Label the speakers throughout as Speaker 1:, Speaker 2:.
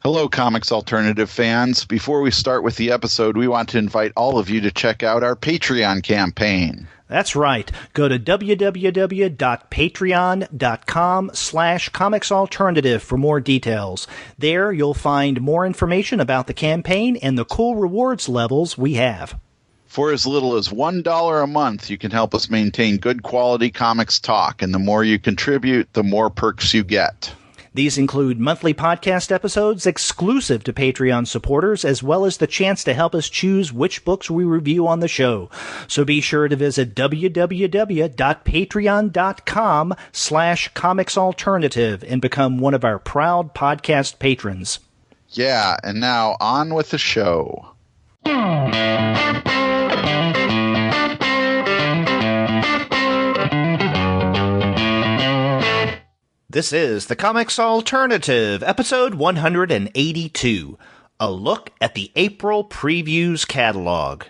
Speaker 1: Hello, Comics Alternative fans. Before we start with the episode, we want to invite all of you to check out our Patreon campaign.
Speaker 2: That's right. Go to www.patreon.com/comicsalternative for more details. There you'll find more information about the campaign and the cool rewards levels we have.
Speaker 1: For as little as $1 a month, you can help us maintain good quality comics talk, and the more you contribute, the more perks you get.
Speaker 2: These include monthly podcast episodes exclusive to Patreon supporters, as well as the chance to help us choose which books we review on the show. So be sure to visit www.patreon.com/comicsalternative and become one of our proud podcast patrons.
Speaker 1: Yeah, and now on with the show.
Speaker 2: This is the Comics Alternative, episode 182, a look at the April Previews catalog.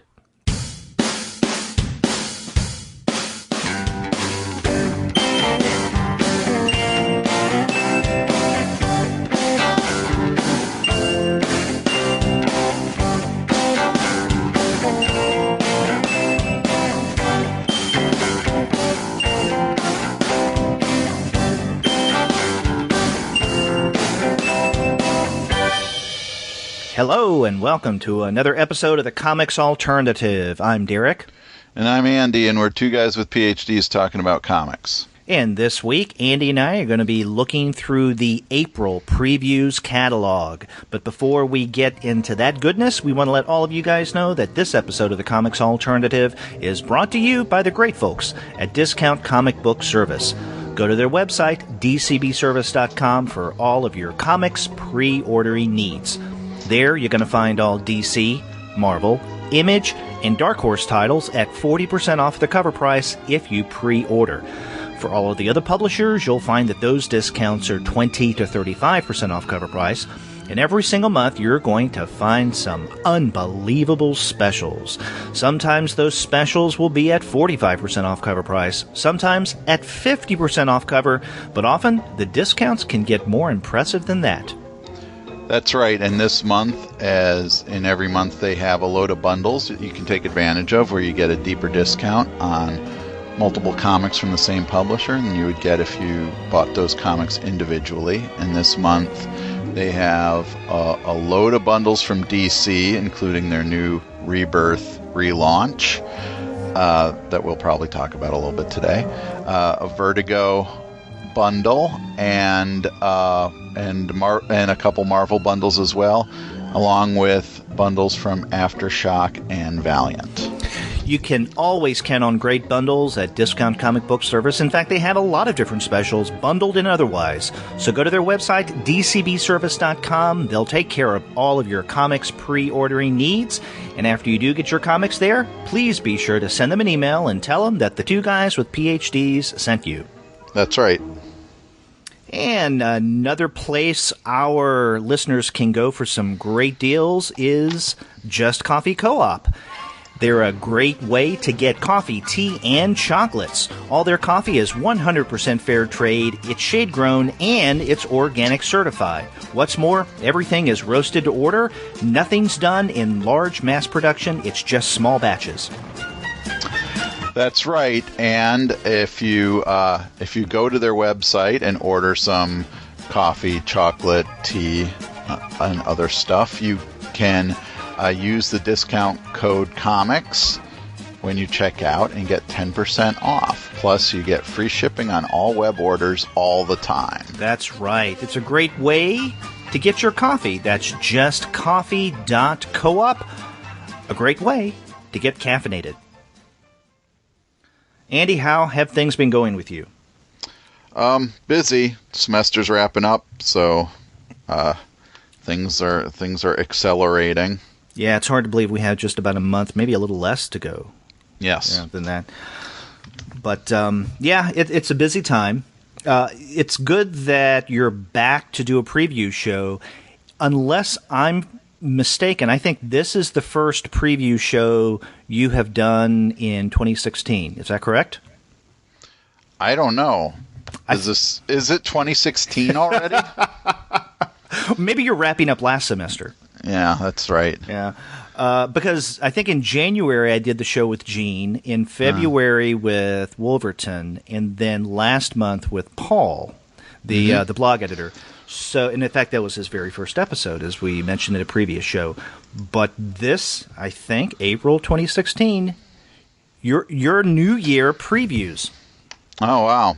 Speaker 2: Hello, and welcome to another episode of the Comics Alternative. I'm Derek.
Speaker 1: And I'm Andy, and we're two guys with PhDs talking about comics.
Speaker 2: And this week, Andy and I are going to be looking through the April Previews catalog. But before we get into that goodness, we want to let all of you guys know that this episode of the Comics Alternative is brought to you by the great folks at Discount Comic Book Service. Go to their website, dcbservice.com, for all of your comics pre-ordering needs. There, you're going to find all DC, Marvel, Image, and Dark Horse titles at 40% off the cover price if you pre-order. For all of the other publishers, you'll find that those discounts are 20 to 35% off cover price. And every single month, you're going to find some unbelievable specials. Sometimes those specials will be at 45% off cover price, sometimes at 50% off cover, but often the discounts can get more impressive than that.
Speaker 1: That's right, and this month, as in every month, they have a load of bundles that you can take advantage of where you get a deeper discount on multiple comics from the same publisher than you would get if you bought those comics individually. And this month, they have a load of bundles from DC, including their new Rebirth relaunch that we'll probably talk about a little bit today, a Vertigo bundle, and a couple Marvel bundles as well, along with bundles from Aftershock and Valiant.
Speaker 2: You can always count on great bundles at Discount Comic Book Service. In fact, they have a lot of different specials, bundled and otherwise. So go to their website, dcbservice.com. They'll take care of all of your comics pre-ordering needs. And after you do get your comics there, please be sure to send them an email and tell them that the two guys with PhDs sent you.
Speaker 1: That's right.
Speaker 2: And another place our listeners can go for some great deals is Just Coffee Co-op. They're a great way to get coffee, tea, and chocolates. All their coffee is 100% fair trade, it's shade-grown, and it's organic certified. What's more, everything is roasted to order. Nothing's done in large mass production. It's just small batches.
Speaker 1: That's right, and if you go to their website and order some coffee, chocolate, tea, and other stuff, you can use the discount code COMICS when you check out and get 10% off. Plus, you get free shipping on all web orders all the time.
Speaker 2: That's right. It's a great way to get your coffee. That's justcoffee.coop. A great way to get caffeinated. Andy, how have things been going with you?
Speaker 1: Busy. Semester's wrapping up, so things are accelerating.
Speaker 2: Yeah, it's hard to believe we have just about a month, maybe a little less to go.
Speaker 1: Yes.
Speaker 2: Yeah, than that. But it's a busy time. It's good that you're back to do a preview show. Unless I'm mistaken, I think this is the first preview show you have done in 2016. Is that correct?
Speaker 1: I don't know. Is it 2016 already?
Speaker 2: Maybe you're wrapping up last semester.
Speaker 1: Yeah, that's right.
Speaker 2: Yeah. Because I think in January I did the show with Gene, in February with Wolverton, and then last month with Paul, the blog editor. So, and in fact, that was his very first episode, as we mentioned in a previous show. But this, I think, April 2016, your New Year previews.
Speaker 1: Oh wow,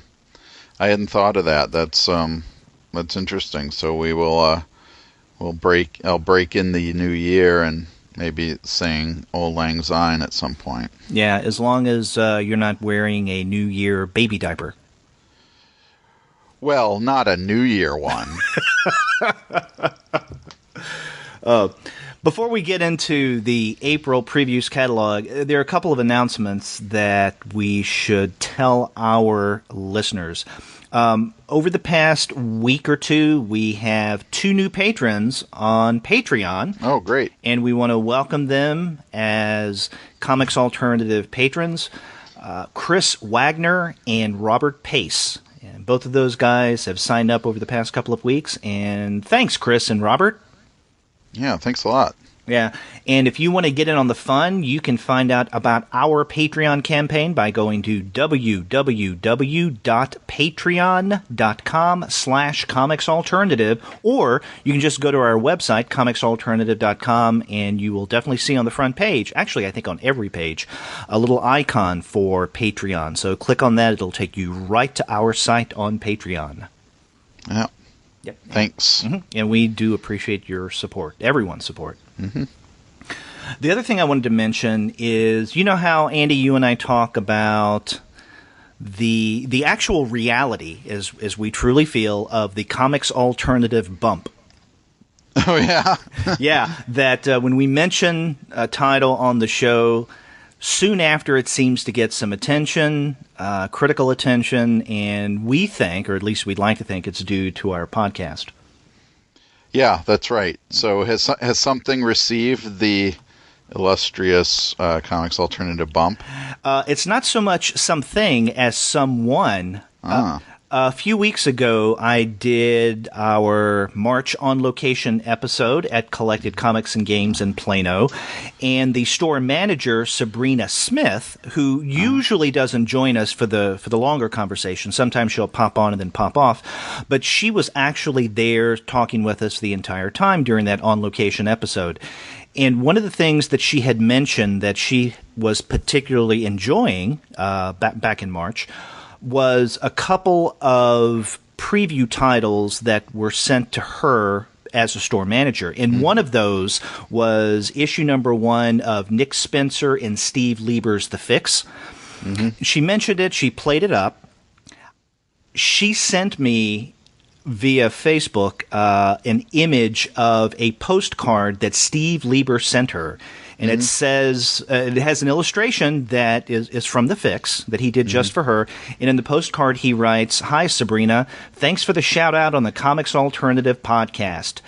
Speaker 1: I hadn't thought of that. That's interesting. So we will I'll break in the new year and maybe sing Auld Lang Syne at some point.
Speaker 2: Yeah, as long as you're not wearing a New Year baby diaper.
Speaker 1: Well, not a New Year one.
Speaker 2: Before we get into the April previews catalog, there are a couple of announcements that we should tell our listeners. Over the past week or two, we have 2 new patrons on Patreon.
Speaker 1: Oh, great.
Speaker 2: And we want to welcome them as Comics Alternative patrons, Chris Wagner and Robert Pace. And both of those guys have signed up over the past couple of weeks. And thanks, Chris and Robert.
Speaker 1: Yeah, thanks a lot.
Speaker 2: Yeah, and if you want to get in on the fun, you can find out about our Patreon campaign by going to www.patreon.com/comicsalternative, or you can just go to our website, comicsalternative.com, and you will definitely see on the front page, actually I think on every page, a little icon for Patreon. So click on that, it'll take you right to our site on Patreon.
Speaker 1: Yeah.
Speaker 2: Yep.
Speaker 1: Thanks.
Speaker 2: Mm-hmm. And we do appreciate your support, everyone's support.
Speaker 1: Mm-hmm.
Speaker 2: The other thing I wanted to mention is, you know how, Andy, you and I talk about the actual reality, as we truly feel, of the comics alternative bump.
Speaker 1: Oh, yeah?
Speaker 2: Yeah, that when we mention a title on the show, soon after it seems to get some attention, critical attention, and we think, or at least we'd like to think, it's due to our podcast.
Speaker 1: Yeah, that's right. So has something received the illustrious Comics Alternative bump?
Speaker 2: It's not so much something as someone. A few weeks ago, I did our March on Location episode at Collected Comics and Games in Plano, and the store manager, Sabrina Smith, who usually doesn't join us for the longer conversation. Sometimes she'll pop on and then pop off, but she was actually there talking with us the entire time during that On Location episode. And one of the things that she had mentioned that she was particularly enjoying back in March was a couple of preview titles that were sent to her as a store manager. And one of those was issue number 1 of Nick Spencer and Steve Lieber's The Fix. Mm-hmm. She mentioned it. She played it up. She sent me via Facebook an image of a postcard that Steve Lieber sent her. And it says, it has an illustration that is from The Fix that he did just for her. And in the postcard, he writes, "Hi, Sabrina. Thanks for the shout out on the Comics Alternative podcast.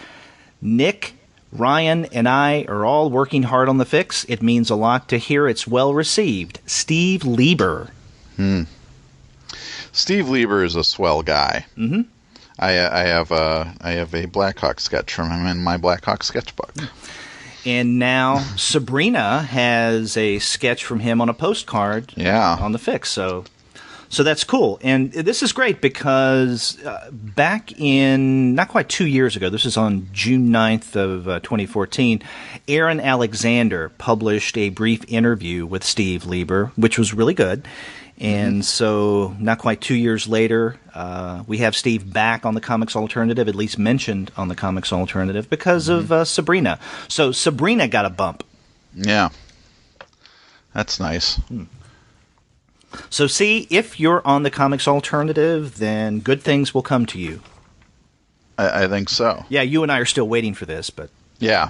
Speaker 2: Nick, Ryan, and I are all working hard on The Fix. It means a lot to hear it's well received. Steve Lieber."
Speaker 1: Steve Lieber is a swell guy. Mm-hmm. I have a Blackhawk sketch from him in my Blackhawk sketchbook.
Speaker 2: And now Sabrina has a sketch from him on a postcard on The Fix. So that's cool. And this is great because back in, not quite 2 years ago, this is on June 9th of 2014, Aaron Alexander published a brief interview with Steve Lieber, which was really good. And so not quite 2 years later, we have Steve back on the Comics Alternative, at least mentioned on the Comics Alternative, because of Sabrina. So Sabrina got a bump.
Speaker 1: Yeah. That's nice.
Speaker 2: So see, if you're on the Comics Alternative, then good things will come to you.
Speaker 1: I think so.
Speaker 2: Yeah, you and I are still waiting for this, but...
Speaker 1: Yeah.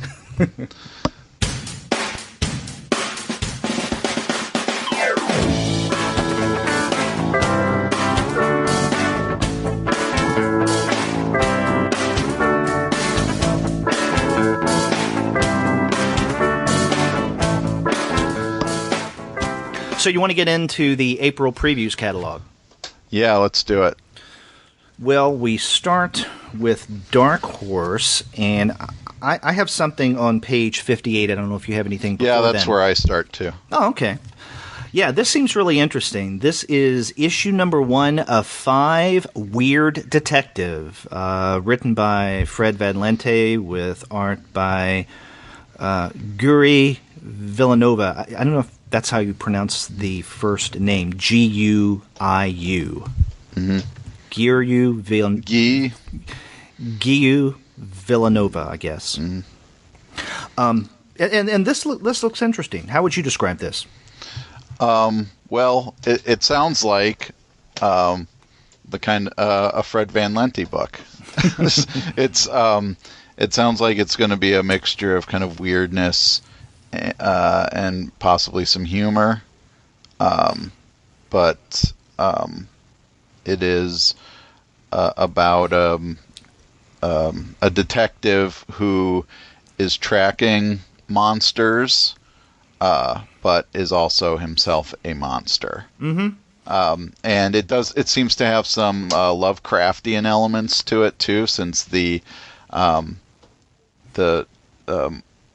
Speaker 2: So you want to get into the April previews catalog?
Speaker 1: Yeah, let's do it.
Speaker 2: Well, we start with Dark Horse, and I have something on page 58. I don't know if you have anything before
Speaker 1: Yeah, that's
Speaker 2: then.
Speaker 1: where I start too.
Speaker 2: Oh, okay. Yeah, this seems really interesting. This is issue number 1 of 5, Weird Detective, written by Fred Van Lente with art by Guri Villanova. I don't know if that's how you pronounce the first name, Guiu.
Speaker 1: Mm-hmm.
Speaker 2: Guiu Villanova, I guess.
Speaker 1: Mm-hmm.
Speaker 2: And this looks interesting. How would you describe this?
Speaker 1: Well, it sounds like the kind a Fred Van Lente book. It sounds like it's going to be a mixture of kind of weirdness and possibly some humor, but it is about a detective who is tracking monsters, but is also himself a monster. Mm-hmm. And it seems to have some Lovecraftian elements to it too, since the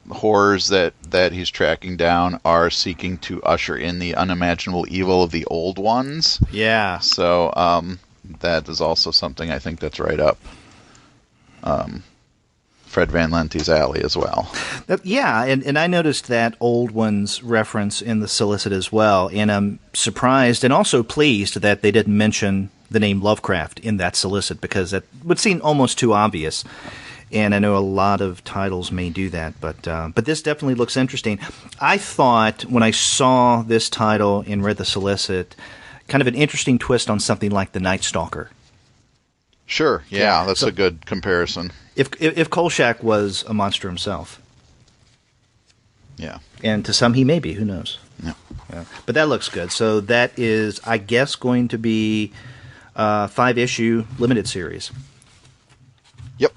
Speaker 1: horrors that he's tracking down are seeking to usher in the unimaginable evil of the old ones.
Speaker 2: Yeah.
Speaker 1: So that is also something I think that's right up Fred Van Lente's alley as well.
Speaker 2: Yeah, and I noticed that Old Ones reference in the solicit as well, and I'm surprised and also pleased that they didn't mention the name Lovecraft in that solicit, because that would seem almost too obvious. And I know a lot of titles may do that, but this definitely looks interesting. I thought when I saw this title and read the solicit, kind of an interesting twist on something like The Night Stalker.
Speaker 1: Sure, yeah, that's a good comparison.
Speaker 2: If Kolchak was a monster himself.
Speaker 1: Yeah.
Speaker 2: And to some he may be, who knows.
Speaker 1: Yeah.
Speaker 2: But that looks good. So that is, I guess, going to be a 5-issue limited series.
Speaker 1: Yep.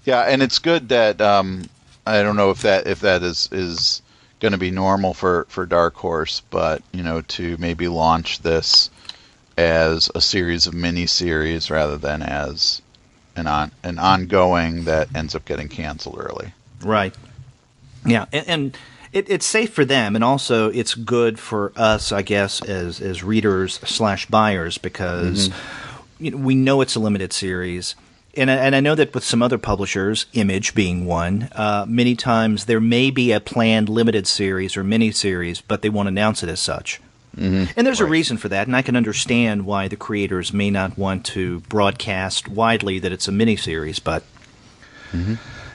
Speaker 1: Yeah, and it's good that I don't know if that is going to be normal for Dark Horse, but to maybe launch this as a series of mini-series rather than as an ongoing that ends up getting canceled early.
Speaker 2: Right. Yeah, and it's safe for them, and also it's good for us, I guess, as readers / buyers, because we know it's a limited series. And I know that with some other publishers, Image being one, many times there may be a planned limited series or mini-series, but they won't announce it as such. Mm-hmm. And there's a reason for that, and I can understand why the creators may not want to broadcast widely that it's a mini-series, but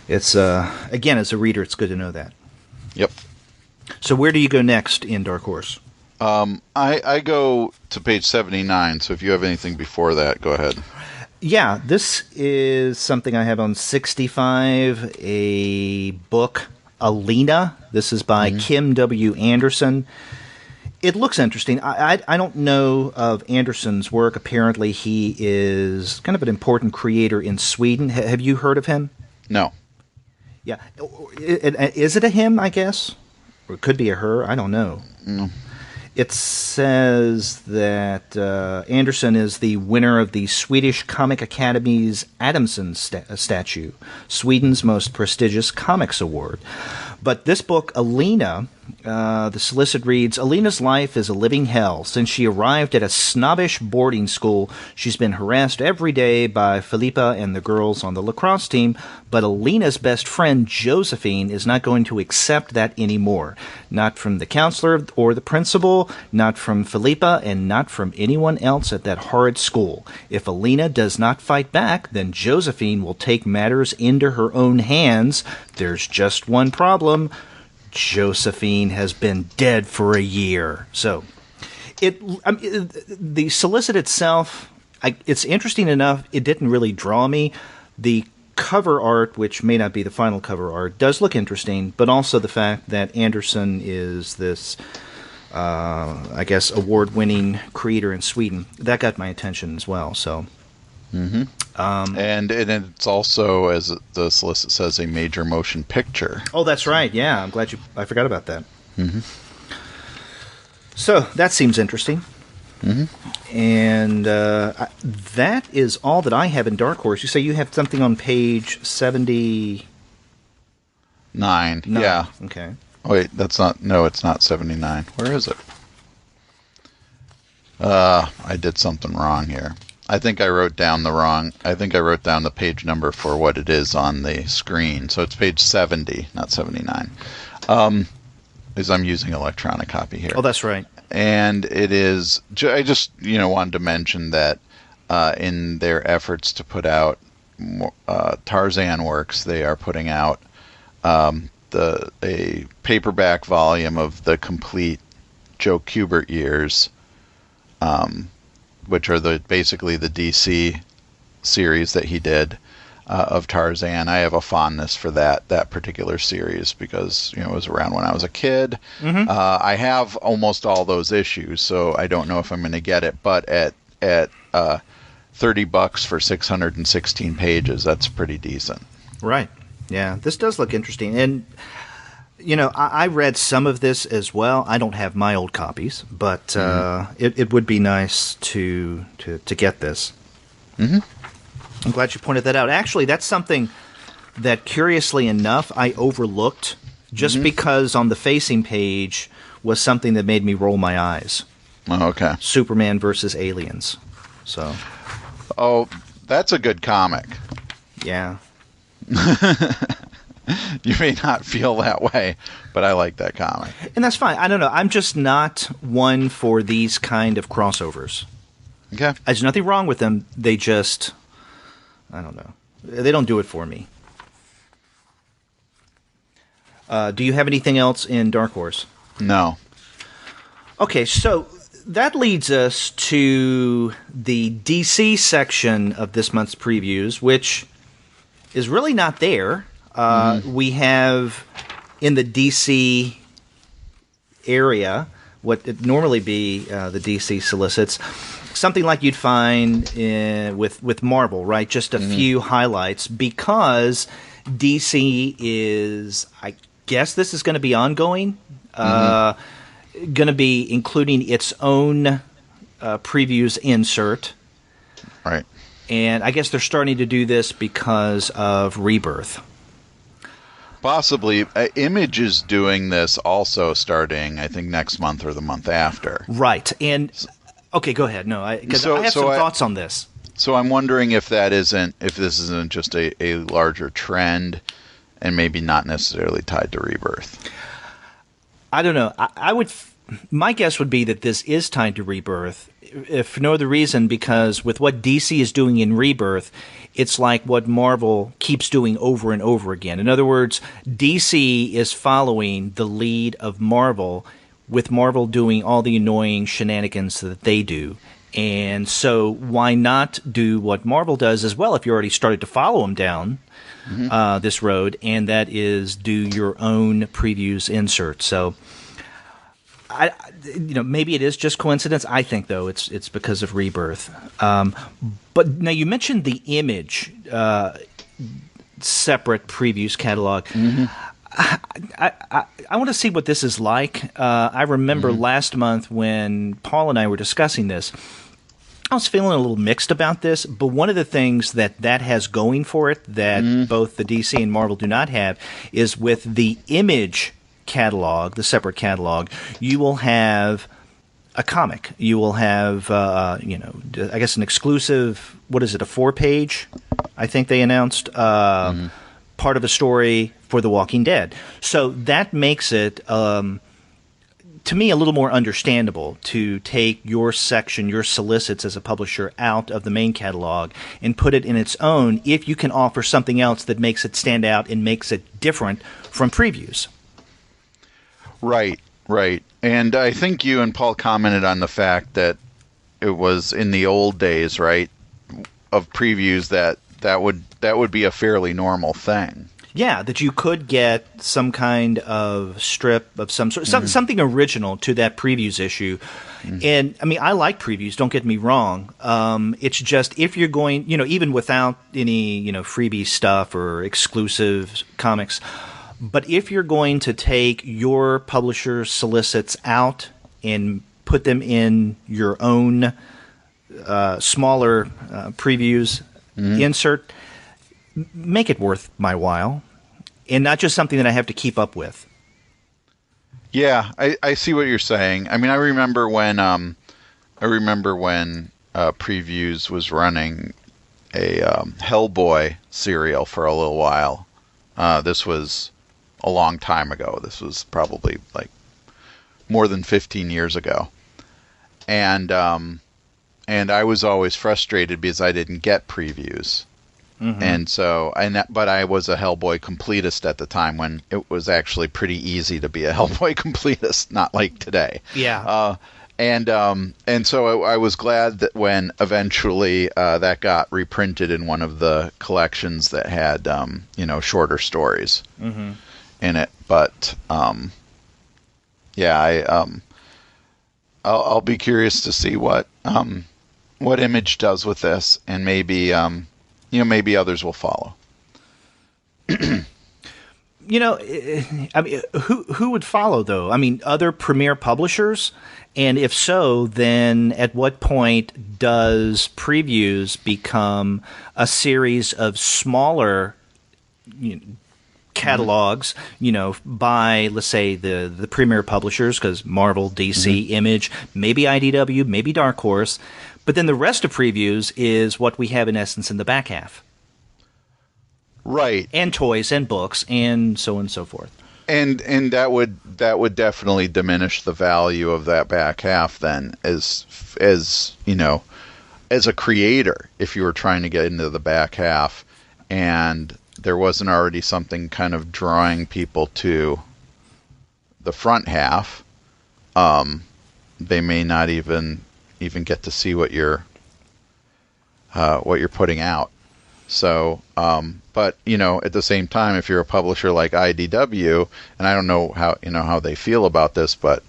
Speaker 2: it's, again, as a reader, it's good to know that.
Speaker 1: Yep.
Speaker 2: So where do you go next in Dark Horse?
Speaker 1: I go to page 79, so if you have anything before that, go ahead.
Speaker 2: Yeah, this is something I have on 65, a book, Alina. This is by Kim W. Anderson. It looks interesting. I don't know of Anderson's work. Apparently he is kind of an important creator in Sweden. Have you heard of him?
Speaker 1: No.
Speaker 2: Yeah. Is it a him, I guess? Or it could be a her. I don't know.
Speaker 1: No.
Speaker 2: It says that Anderson is the winner of the Swedish Comic Academy's Adamson statue, Sweden's most prestigious comics award. But this book, Alina, the solicit reads, Alina's life is a living hell. Since she arrived at a snobbish boarding school, she's been harassed every day by Philippa and the girls on the lacrosse team, but Alina's best friend, Josephine, is not going to accept that anymore. Not from the counselor or the principal, not from Philippa, and not from anyone else at that horrid school. If Alina does not fight back, then Josephine will take matters into her own hands. There's just one problem. Josephine has been dead for a year. So, the solicit itself, it's interesting enough. It didn't really draw me. The cover art, which may not be the final cover art, does look interesting, but also the fact that Anderson is this, I guess, award-winning creator in Sweden, that got my attention as well. So.
Speaker 1: Mm-hmm. And it's also, as the solicit says, a major motion picture.
Speaker 2: Oh, that's right. Yeah, I'm glad I forgot about that.
Speaker 1: Mm-hmm.
Speaker 2: So that seems interesting. And that is all that I have in Dark Horse. You say you have something on page 79.
Speaker 1: 9. Yeah.
Speaker 2: Okay.
Speaker 1: Wait, that's not... No, it's not 79. Where is it? I did something wrong here. I think I wrote down the page number for what it is on the screen. So it's page 70, not 79. Because I'm using electronic copy here.
Speaker 2: Oh, that's right.
Speaker 1: And it is... I just, wanted to mention that in their efforts to put out Tarzan works, they are putting out a paperback volume of the complete Joe Kubert years, which are basically the DC series that he did of Tarzan. I have a fondness for that particular series because it was around when I was a kid. I have almost all those issues, so I don't know if I'm going to get it. But at $30 for 616 pages, that's pretty decent.
Speaker 2: Right. Yeah, this does look interesting. And, I read some of this as well. I don't have my old copies, but it would be nice to get this. I'm glad you pointed that out. Actually, that's something that, curiously enough, I overlooked just because on the facing page was something that made me roll my eyes.
Speaker 1: Oh, okay.
Speaker 2: Superman versus Aliens. So.
Speaker 1: Oh, that's a good comic.
Speaker 2: Yeah.
Speaker 1: You may not feel that way, but I like that comic.
Speaker 2: And that's fine. I don't know. I'm just not one for these kind of crossovers.
Speaker 1: Okay.
Speaker 2: There's nothing wrong with them. They just, I don't know. They don't do it for me. Do you have anything else in Dark Horse?
Speaker 1: No.
Speaker 2: Okay, so that leads us to the DC section of this month's previews, which is really not there. We have in the DC area what would normally be the DC solicits, something like you'd find with Marvel, right? Just a few highlights, because DC is, I guess this is going to be ongoing, going to be including its own previews insert.
Speaker 1: Right.
Speaker 2: And I guess they're starting to do this because of Rebirth.
Speaker 1: Possibly. Image is doing this also starting, I think, next month or the month after.
Speaker 2: Right. And, okay, go ahead. No, because I have some thoughts on this. So
Speaker 1: I'm wondering if this isn't just a larger trend and maybe not necessarily tied to Rebirth.
Speaker 2: I don't know. My guess would be that this is tied to Rebirth, if for no other reason, because with what DC is doing in Rebirth, it's like what Marvel keeps doing over and over again. In other words, DC is following the lead of Marvel, with Marvel doing all the annoying shenanigans that they do. And so why not do what Marvel does as well if you already started to follow them down this road, and that is do your own previews insert. So maybe it is just coincidence. I think, though, it's because of Rebirth. But now you mentioned the Image separate previews catalog. I want to see what this is like. I remember last month when Paul and I were discussing this, I was feeling a little mixed about this, but one of the things that has going for it that both the DC and Marvel do not have is with the Image catalog, the separate catalog, you will have a comic. You will have, I guess an exclusive, what is it, a 4-page, I think they announced, part of a story for The Walking Dead. So that makes it, to me, a little more understandable to take your section, your solicits as a publisher, out of the main catalog and put it in its own if you can offer something else that makes it stand out and makes it different from previews.
Speaker 1: Right. And I think you and Paul commented on the fact that it was in the old days, right, of previews that would be a fairly normal thing.
Speaker 2: Yeah, that you could get some kind of strip of some sort, something original to that previews issue. And, I mean, I like previews, don't get me wrong. It's just if you're going, even without any, freebie stuff or exclusive comics, but if you're going to take your publisher's solicits out and put them in your own smaller previews, insert, make it worth my while, and not just something that I have to keep up with.
Speaker 1: Yeah, I see what you're saying. I mean, I remember when Previews was running a Hellboy serial for a little while. This was a long time ago. This was probably like more than 15 years ago. And I was always frustrated because I didn't get previews. And so, but I was a Hellboy completist at the time when it was actually pretty easy to be a Hellboy completist, not like today.
Speaker 2: Yeah.
Speaker 1: And so I was glad that when eventually that got reprinted in one of the collections that had shorter stories in it. But I'll be curious to see what Image does with this, and maybe maybe others will follow.
Speaker 2: I mean, who would follow, though? I mean, other premier publishers? And if so, then at what point does Previews become a series of smaller catalogs, by, let's say, the premier publishers, because Marvel, DC, Image, maybe IDW, maybe Dark Horse, but then the rest of Previews is what we have in essence in the back half.
Speaker 1: Right.
Speaker 2: And toys and books and so on and so forth.
Speaker 1: And that would definitely diminish the value of that back half then as a creator, if you were trying to get into the back half and there wasn't already something kind of drawing people to the front half, they may not even get to see what you're putting out. So, but at the same time, if you're a publisher like IDW, and I don't know how they feel about this, but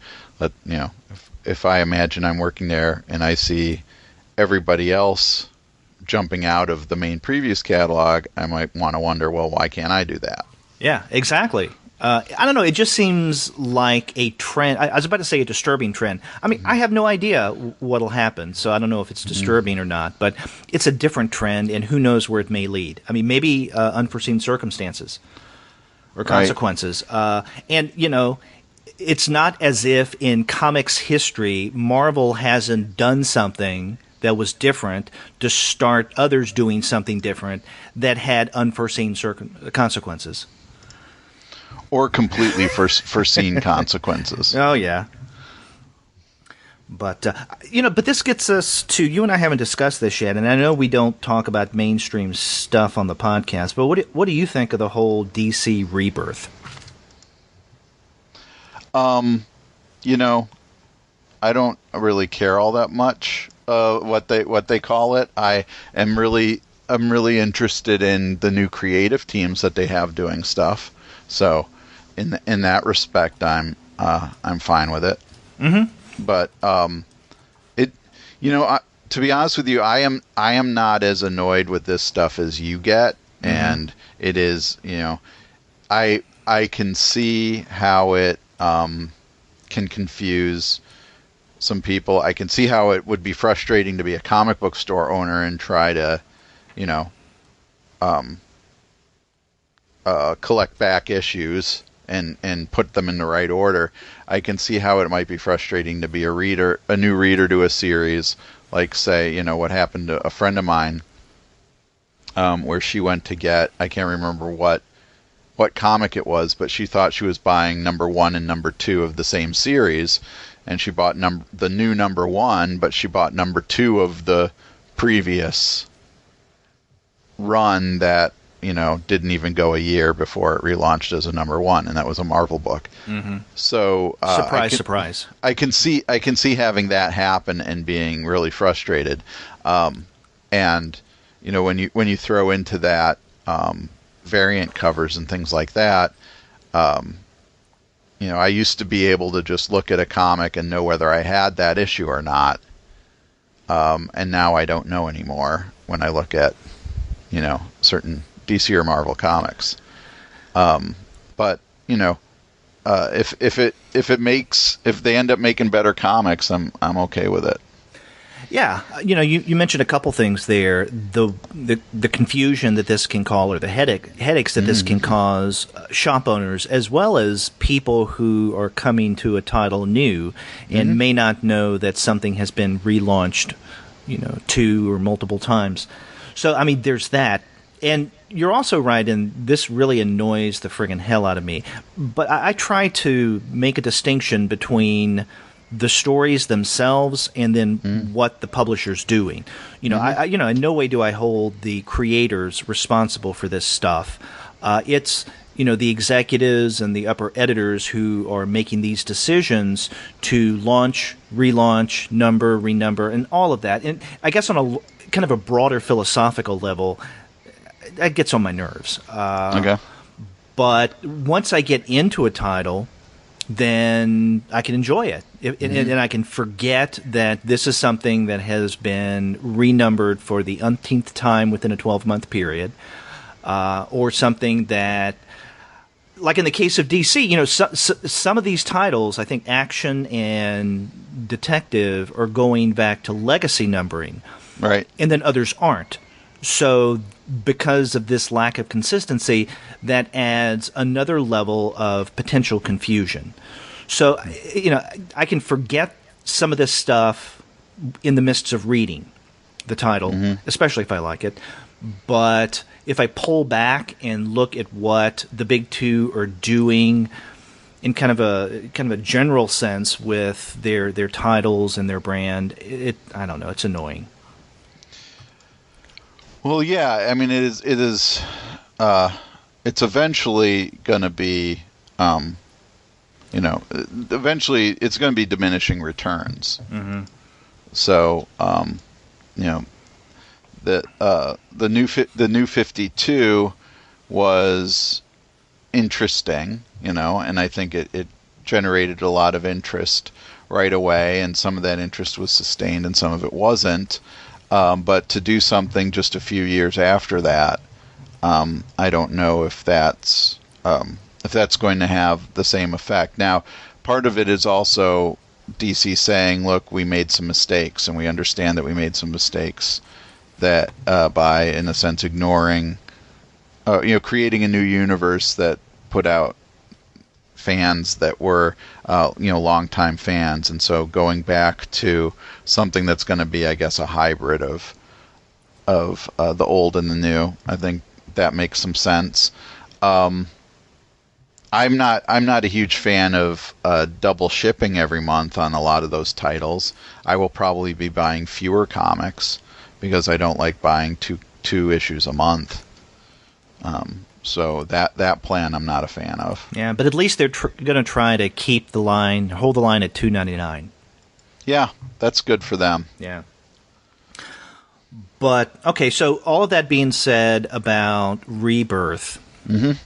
Speaker 1: if I imagine I'm working there and I see everybody else jumping out of the main Previews catalog, I might want to wonder, well, why can't I do that?
Speaker 2: Yeah, exactly. I don't know. It just seems like a trend. I was about to say a disturbing trend. I mean, I have no idea what'll happen, so I don't know if it's disturbing or not. But it's a different trend, and who knows where it may lead. I mean, maybe unforeseen circumstances or consequences. Right. And it's not as if in comics history Marvel hasn't done something that was different to start others doing something different that had unforeseen consequences.
Speaker 1: Or completely foreseen consequences.
Speaker 2: Oh, yeah. But, but this gets us to, you and I haven't discussed this yet, and I know we don't talk about mainstream stuff on the podcast, but what do you think of the whole DC rebirth?
Speaker 1: I don't really care all that much what they call it. I'm really interested in the new creative teams that they have doing stuff. So, in that respect, I'm fine with it. Mm-hmm. But to be honest with you, I am not as annoyed with this stuff as you get, and it is I can see how it can confuse some people. I can see how it would be frustrating to be a comic book store owner and try to collect back issues and put them in the right order. I can see how it might be frustrating to be a new reader to a series, like, say, what happened to a friend of mine, where she went to get, I can't remember what comic it was, but she thought she was buying number 1 and number 2 of the same series, and she bought the new number 1, but she bought number 2 of the previous run that didn't even go a year before it relaunched as a number 1, and that was a Marvel book. Mm-hmm. So
Speaker 2: surprise.
Speaker 1: I can see having that happen and being really frustrated. And when you throw into that variant covers and things like that, I used to be able to just look at a comic and know whether I had that issue or not. And now I don't know anymore when I look at certain DC or Marvel comics. But if they end up making better comics, I'm okay with it.
Speaker 2: Yeah, you mentioned a couple things there. The confusion that this can cause, or the headaches that this can cause shop owners, as well as people who are coming to a title new and may not know that something has been relaunched, 2 or multiple times. So, I mean, there's that. And you're also right, and this really annoys the friggin' hell out of me. But I try to make a distinction between the stories themselves and then what the publisher's doing. I in no way do I hold the creators responsible for this stuff. It's the executives and the upper editors who are making these decisions to launch, relaunch, number, renumber, and all of that. And I guess on a kind of a broader philosophical level, that gets on my nerves.
Speaker 1: Okay.
Speaker 2: But once I get into a title, then I can enjoy it. And I can forget that this is something that has been renumbered for the umpteenth time within a 12-month period, or something that, like in the case of DC, some of these titles, I think Action and Detective, are going back to legacy numbering.
Speaker 1: Right.
Speaker 2: And then others aren't. So because of this lack of consistency, that adds another level of potential confusion. So, I can forget some of this stuff in the midst of reading the title, especially if I like it. But if I pull back and look at what the big two are doing in kind of a general sense with their titles and their brand, I don't know, it's annoying.
Speaker 1: Well, yeah, I mean, it is. It's eventually going to be, eventually it's going to be diminishing returns. Mm-hmm. So, the new 52 was interesting, and I think it generated a lot of interest right away, and some of that interest was sustained, and some of it wasn't. But to do something just a few years after that, I don't know if that's going to have the same effect. Now, part of it is also DC saying, "Look, we made some mistakes, and we understand that we made some mistakes that by, in a sense, ignoring, creating a new universe that put out fans that were, longtime fans, and so going back to something that's going to be, I guess, a hybrid of the old and the new. I think that makes some sense. I'm not a huge fan of double shipping every month on a lot of those titles. I will probably be buying fewer comics because I don't like buying two issues a month. So that plan I'm not a fan of.
Speaker 2: Yeah, but at least they're going to try to hold the line at $2.99.
Speaker 1: Yeah, that's good for them.
Speaker 2: Yeah. But, okay, so all of that being said about Rebirth,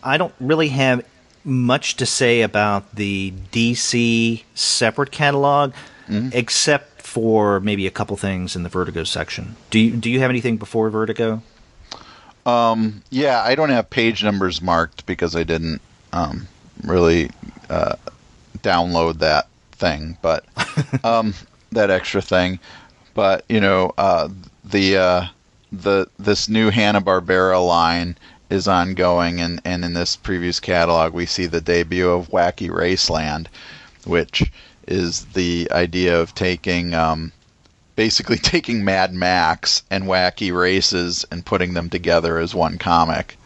Speaker 2: I don't really have much to say about the DC separate catalog, except for maybe a couple things in the Vertigo section. Do you have anything before Vertigo?
Speaker 1: Yeah, I don't have page numbers marked because I didn't really download that thing, but that extra thing. But this new Hanna-Barbera line is ongoing, and in this previous catalog we see the debut of Wacky Raceland, which is the idea of basically taking Mad Max and Wacky Races and putting them together as one comic.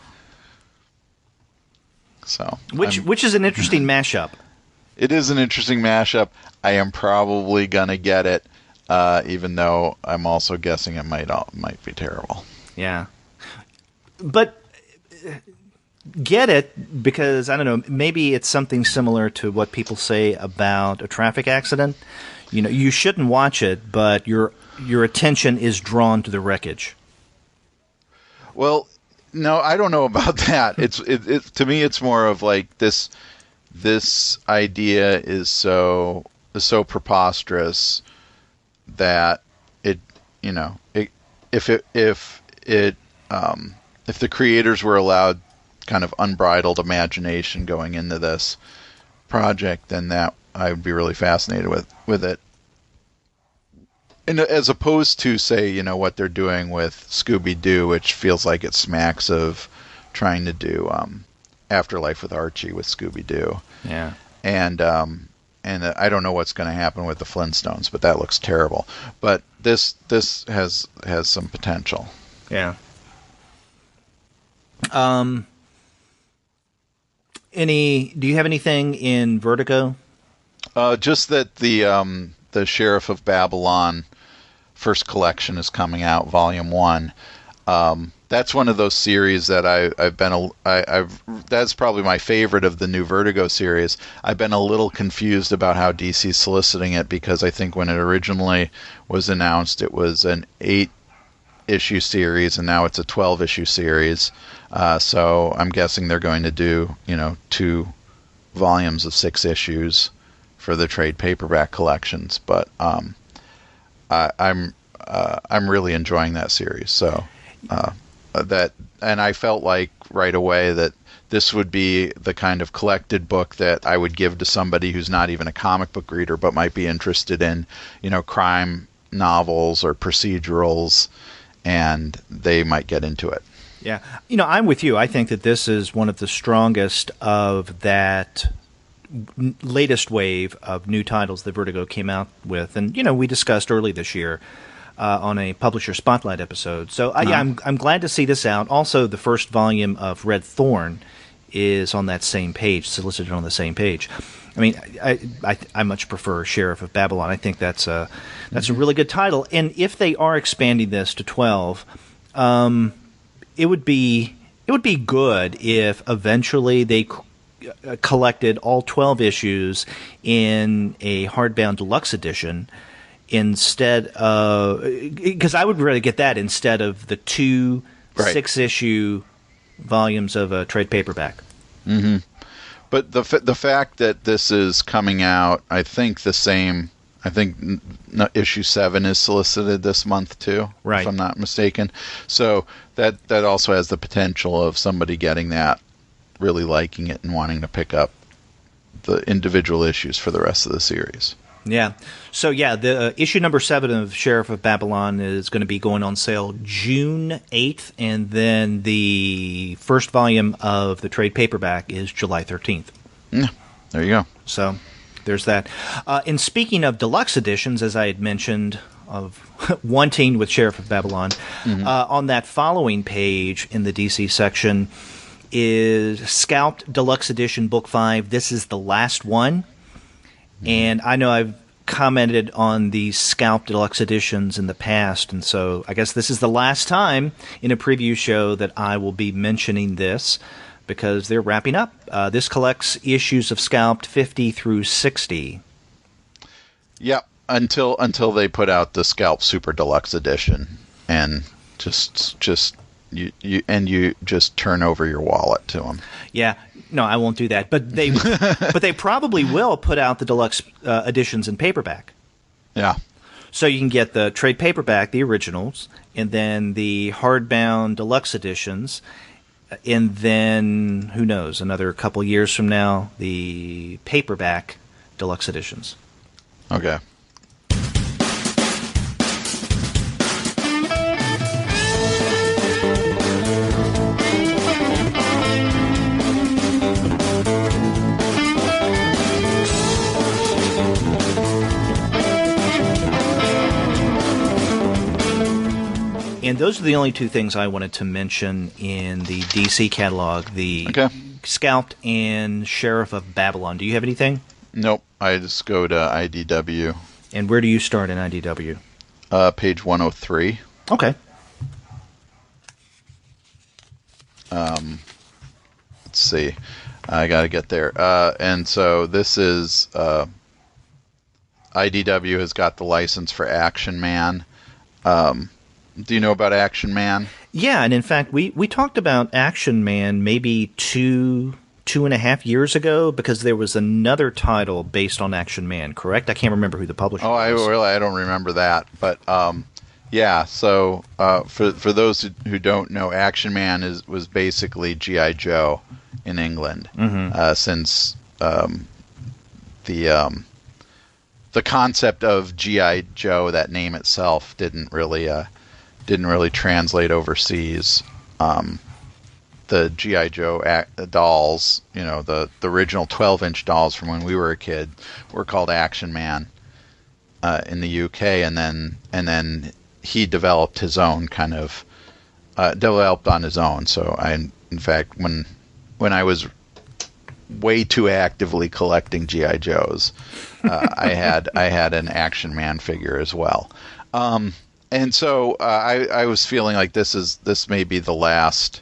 Speaker 1: So,
Speaker 2: which is an interesting mashup.
Speaker 1: It is an interesting mashup. I am probably gonna get it, even though I'm also guessing it might be terrible.
Speaker 2: Yeah, but get it because I don't know. Maybe it's something similar to what people say about a traffic accident. You shouldn't watch it, but your attention is drawn to the wreckage.
Speaker 1: Well, no, I don't know about that. It to me, it's more of like this idea is so preposterous that if the creators were allowed kind of unbridled imagination going into this, project, then that I would be really fascinated with it. And as opposed to, say, what they're doing with Scooby-Doo, which feels like it smacks of trying to do Afterlife with Archie with Scooby-Doo.
Speaker 2: Yeah.
Speaker 1: And I don't know what's going to happen with the Flintstones, but that looks terrible. But this has some potential.
Speaker 2: Yeah. Do you have anything in Vertigo?
Speaker 1: Just that the Sheriff of Babylon first collection is coming out, Volume 1. That's one of those series that that's probably my favorite of the new Vertigo series. I've been a little confused about how DC's soliciting it, because I think when it originally was announced, it was an 8-issue series, and now it's a 12-issue series. So I'm guessing they're going to do, 2 volumes of 6 issues for the trade paperback collections. But I'm really enjoying that series. So and I felt like right away that this would be the kind of collected book that I would give to somebody who's not even a comic book reader, but might be interested in, crime novels or procedurals, and they might get into it.
Speaker 2: Yeah. I'm with you. I think that this is one of the strongest of that latest wave of new titles that Vertigo came out with. And, we discussed early this year on a Publisher Spotlight episode. So, I'm glad to see this out. Also, the first volume of Red Thorn is on that same page, solicited on the same page. I mean, I much prefer Sheriff of Babylon. I think that's a really good title. And if they are expanding this to 12, it would be good if eventually they collected all 12 issues in a hardbound deluxe edition, instead of, because I would rather get that instead of the 2 6-issue volumes of a trade paperback.
Speaker 1: Mm-hmm. But the fact that this is coming out, I think issue 7 is solicited this month too,
Speaker 2: right,
Speaker 1: if I'm not mistaken. So that also has the potential of somebody getting that, really liking it, and wanting to pick up the individual issues for the rest of the series.
Speaker 2: Yeah. So, the issue number 7 of Sheriff of Babylon is going to be going on sale June 8th, and then the first volume of the trade paperback is July 13th.
Speaker 1: Yeah, there you go.
Speaker 2: So, there's that. And speaking of deluxe editions, as I had mentioned, of wanting with Sheriff of Babylon, on that following page in the DC section is Scalped Deluxe Edition Book 5. This is the last one. And I know I've commented on the Scalped Deluxe Editions in the past, and so I guess this is the last time in a preview show that I will be mentioning this, because they're wrapping up. This collects issues of Scalped 50 through 60.
Speaker 1: Yep, until they put out the Scalped Super Deluxe Edition, and you just turn over your wallet to them.
Speaker 2: Yeah. No, I won't do that. But they probably will put out the deluxe editions in paperback.
Speaker 1: Yeah.
Speaker 2: So you can get the trade paperback, the originals, and then the hardbound deluxe editions, and then, who knows, another couple years from now, the paperback deluxe editions.
Speaker 1: Okay.
Speaker 2: And those are the only 2 things I wanted to mention in the DC catalog, the Scalped and Sheriff of Babylon. Do you have anything?
Speaker 1: Nope. I just go to IDW.
Speaker 2: And where do you start in IDW?
Speaker 1: Page 103.
Speaker 2: Okay.
Speaker 1: Let's see. I got to get there. And so this is IDW has got the license for Action Man. Do you know about Action Man?
Speaker 2: Yeah, and in fact, we talked about Action Man maybe 2.5 years ago, because there was another title based on Action Man, correct? I can't remember who the publisher was.
Speaker 1: I don't remember that. But yeah, so for those who don't know, Action Man was basically G.I. Joe in England since the concept of G.I. Joe, that name itself, didn't really translate overseas. The G.I. Joe dolls, the original 12-inch dolls from when we were a kid, were called Action Man in the UK, and then he developed his own kind of developed on his own. So in fact, when I was way too actively collecting G.I. Joes, I had an Action Man figure as well. And so I was feeling like this may be the last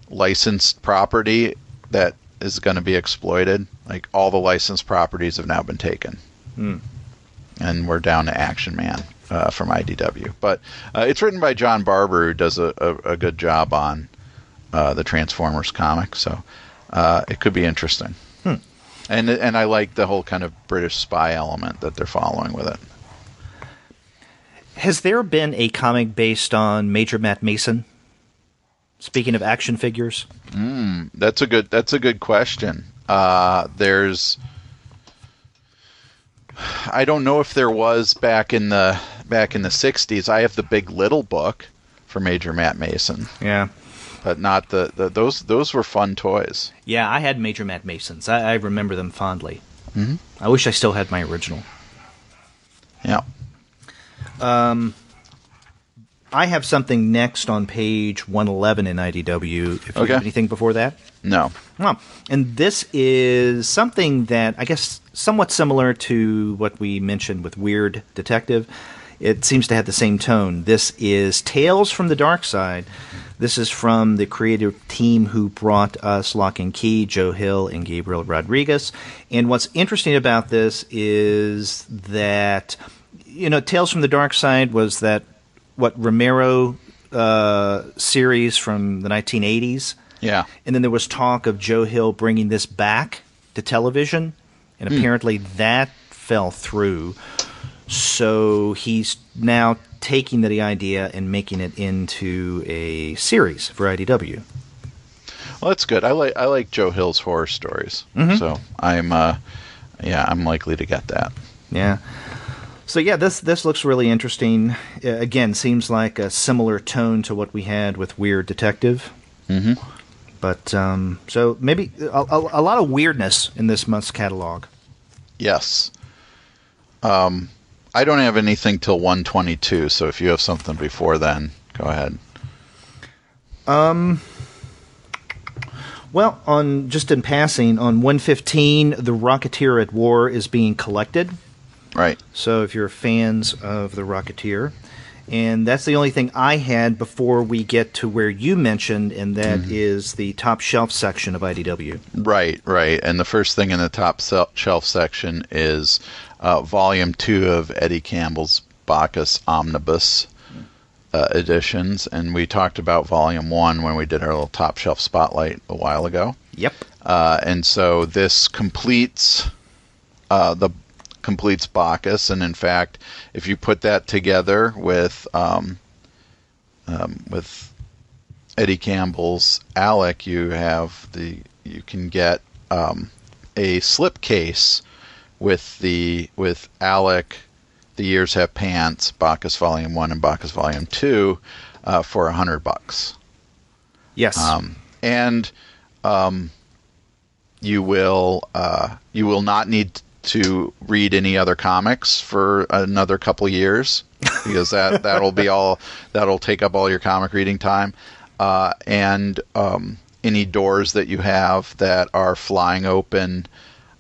Speaker 1: licensed property that is going to be exploited. Like, all the licensed properties have now been taken. And we're down to Action Man from IDW. But it's written by John Barber, who does a good job on the Transformers comic. So it could be interesting. And I like the whole kind of British spy element that they're following with it.
Speaker 2: Has there been a comic based on Major Matt Mason? Speaking of action figures,
Speaker 1: that's a good question. I don't know if there was back in the 60s. I have the Big Little book for Major Matt Mason.
Speaker 2: Yeah,
Speaker 1: but not those were fun toys.
Speaker 2: Yeah, I had Major Matt Masons. I remember them fondly.
Speaker 1: Mm-hmm.
Speaker 2: I wish I still had my original.
Speaker 1: Yeah.
Speaker 2: I have something next on page 111 in IDW. If you have anything before that?
Speaker 1: No.
Speaker 2: Oh, and this is something that I guess somewhat similar to what we mentioned with Weird Detective. It seems to have the same tone. This is Tales from the Dark Side. This is from the creative team who brought us Lock and Key, Joe Hill and Gabriel Rodriguez. And what's interesting about this is that, Tales from the Dark Side was that Romero series from the 1980s.
Speaker 1: Yeah.
Speaker 2: And then there was talk of Joe Hill bringing this back to television, and apparently that fell through. So he's now taking the idea and making it into a series for IDW.
Speaker 1: Well, that's good. I like Joe Hill's horror stories.
Speaker 2: Mm-hmm.
Speaker 1: So I'm likely to get that.
Speaker 2: Yeah. So yeah, this looks really interesting. Again, seems like a similar tone to what we had with Weird Detective.
Speaker 1: Mm-hmm.
Speaker 2: But so maybe a lot of weirdness in this month's catalog.
Speaker 1: Yes. I don't have anything till 122, so if you have something before then, go ahead.
Speaker 2: Well, in passing, on 115, The Rocketeer at War is being collected.
Speaker 1: Right.
Speaker 2: So if you're fans of The Rocketeer. And that's the only thing I had before we get to where you mentioned, and that is the top shelf section of IDW.
Speaker 1: Right. And the first thing in the top shelf section is Volume 2 of Eddie Campbell's Bacchus Omnibus editions. And we talked about Volume 1 when we did our little top shelf spotlight a while ago.
Speaker 2: Yep.
Speaker 1: And so this completes Bacchus, and in fact, if you put that together with Eddie Campbell's Alec, you can get a slipcase with Alec, The Years Have Pants, Bacchus Volume 1 and Bacchus Volume 2 for $100.
Speaker 2: Yes.
Speaker 1: And you will not need to read any other comics for another couple years, because that'll take up all your comic reading time, and any doors that you have that are flying open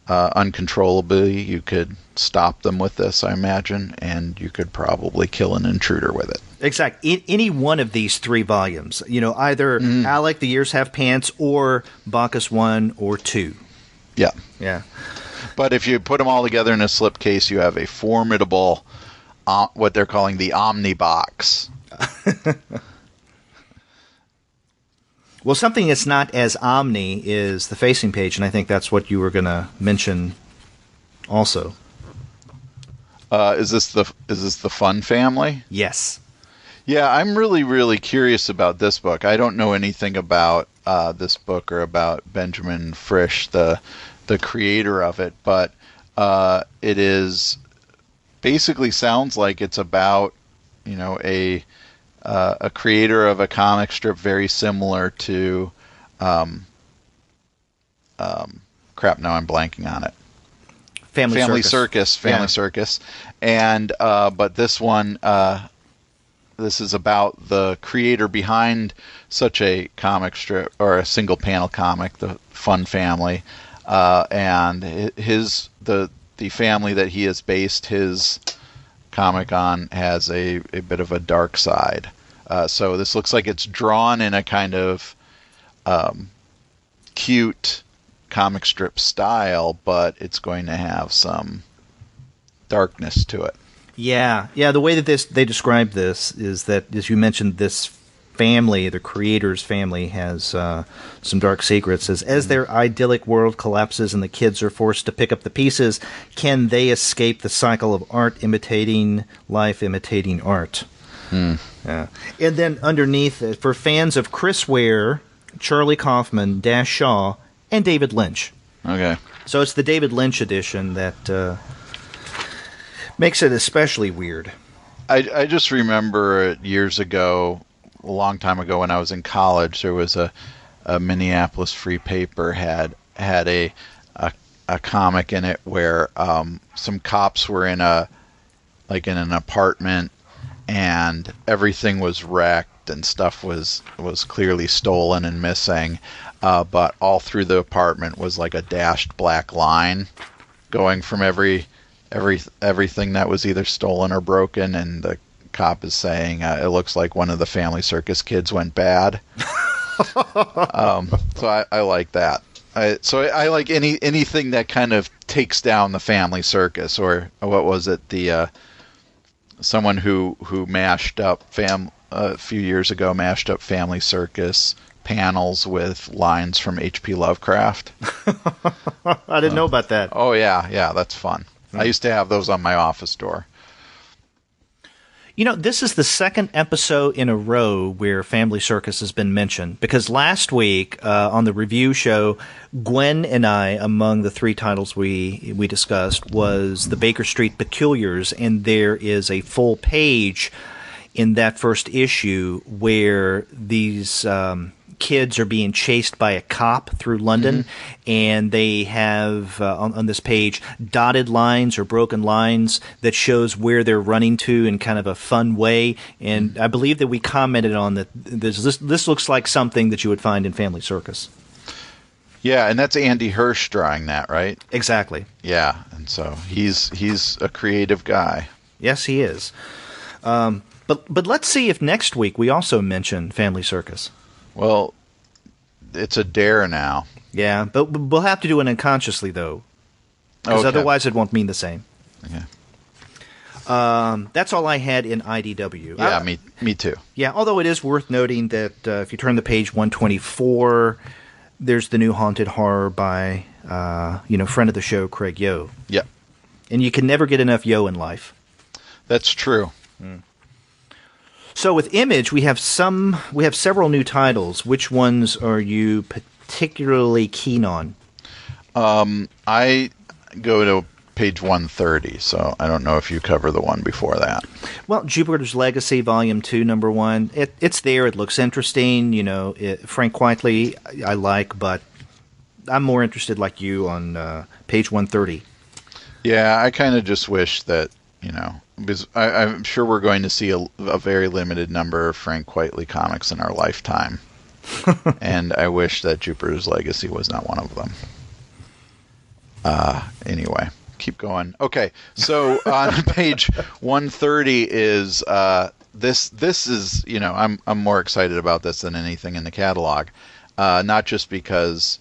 Speaker 1: uncontrollably, you could stop them with this, I imagine, and you could probably kill an intruder with it.
Speaker 2: Exactly. Any one of these three volumes, either Alec, The Years Have Pants, or Bacchus 1 or 2.
Speaker 1: Yeah.
Speaker 2: Yeah.
Speaker 1: But if you put them all together in a slipcase, you have a formidable, what they're calling the Omnibox.
Speaker 2: Well, something that's not as omni is the facing page, and I think that's what you were going to mention also.
Speaker 1: Is this the Fun Family?
Speaker 2: Yes.
Speaker 1: Yeah, I'm really, really curious about this book. I don't know anything about this book or about Benjamin Frisch, the creator of it, but It is basically sounds like it's about, a creator of a comic strip very similar to, crap. Now I'm blanking on it.
Speaker 2: Family
Speaker 1: Circus. And but this one, this is about the creator behind such a comic strip or a single panel comic, the Fun Family, and the family that he has based his comic on has a bit of a dark side. So this looks like it's drawn in a kind of cute comic strip style, but it's going to have some darkness to it.
Speaker 2: Yeah. The way that they describe this is that, as you mentioned, this family, the creator's family, has some dark secrets. As their idyllic world collapses and the kids are forced to pick up the pieces, can they escape the cycle of art imitating life, imitating art? Yeah. And then underneath, for fans of Chris Ware, Charlie Kaufman, Dash Shaw, and David Lynch.
Speaker 1: Okay.
Speaker 2: So it's the David Lynch edition that makes it especially weird.
Speaker 1: I just remember years ago, a long time ago when I was in college, there was a Minneapolis Free Paper had a comic in it where some cops were in an apartment and everything was wrecked and stuff was clearly stolen and missing, but all through the apartment was like a dashed black line going from everything that was either stolen or broken, and the cop is saying it looks like one of the Family Circus kids went bad. So I like that. I like anything that kind of takes down the Family Circus, or what was it, the someone who mashed up a few years ago mashed up Family Circus panels with lines from H.P. Lovecraft.
Speaker 2: I didn't know about that.
Speaker 1: Oh yeah, that's fun. I used to have those on my office door.
Speaker 2: This is the second episode in a row where Family Circus has been mentioned, because last week on the review show, Gwen and I, among the three titles we discussed, was the Baker Street Peculiars, and there is a full page in that first issue where these kids are being chased by a cop through London, and they have on this page dotted lines or broken lines that shows where they're running to in kind of a fun way. And I believe that we commented on that. This looks like something that you would find in Family Circus.
Speaker 1: Yeah, and that's Andy Hirsch drawing that, right?
Speaker 2: Exactly.
Speaker 1: Yeah, and so he's a creative guy.
Speaker 2: Yes, he is. But let's see if next week we also mention Family Circus. Well,
Speaker 1: it's a dare now.
Speaker 2: Yeah, but we'll have to do it unconsciously, though, because otherwise it won't mean the same.
Speaker 1: Okay.
Speaker 2: That's all I had in IDW.
Speaker 1: Yeah, me too.
Speaker 2: Yeah, although it is worth noting that if you turn to page 124, there's the new Haunted Horror by, friend of the show, Craig Yo.
Speaker 1: Yeah.
Speaker 2: And you can never get enough Yo in life.
Speaker 1: That's true.
Speaker 2: So with Image, we have several new titles. Which ones are you particularly keen on?
Speaker 1: I go to page 130, so I don't know if you cover the one before that.
Speaker 2: Well, Jupiter's Legacy, Volume 2, Number 1. It's there. It looks interesting. Frank Quitely I like, but I'm more interested, like you, on page 130.
Speaker 1: Yeah, I kind of just wish that, because I'm sure we're going to see a very limited number of Frank Quitely comics in our lifetime. And I wish that Jupiter's Legacy was not one of them. Anyway, keep going. Okay, so on page 130 is this is, I'm more excited about this than anything in the catalog. Not just because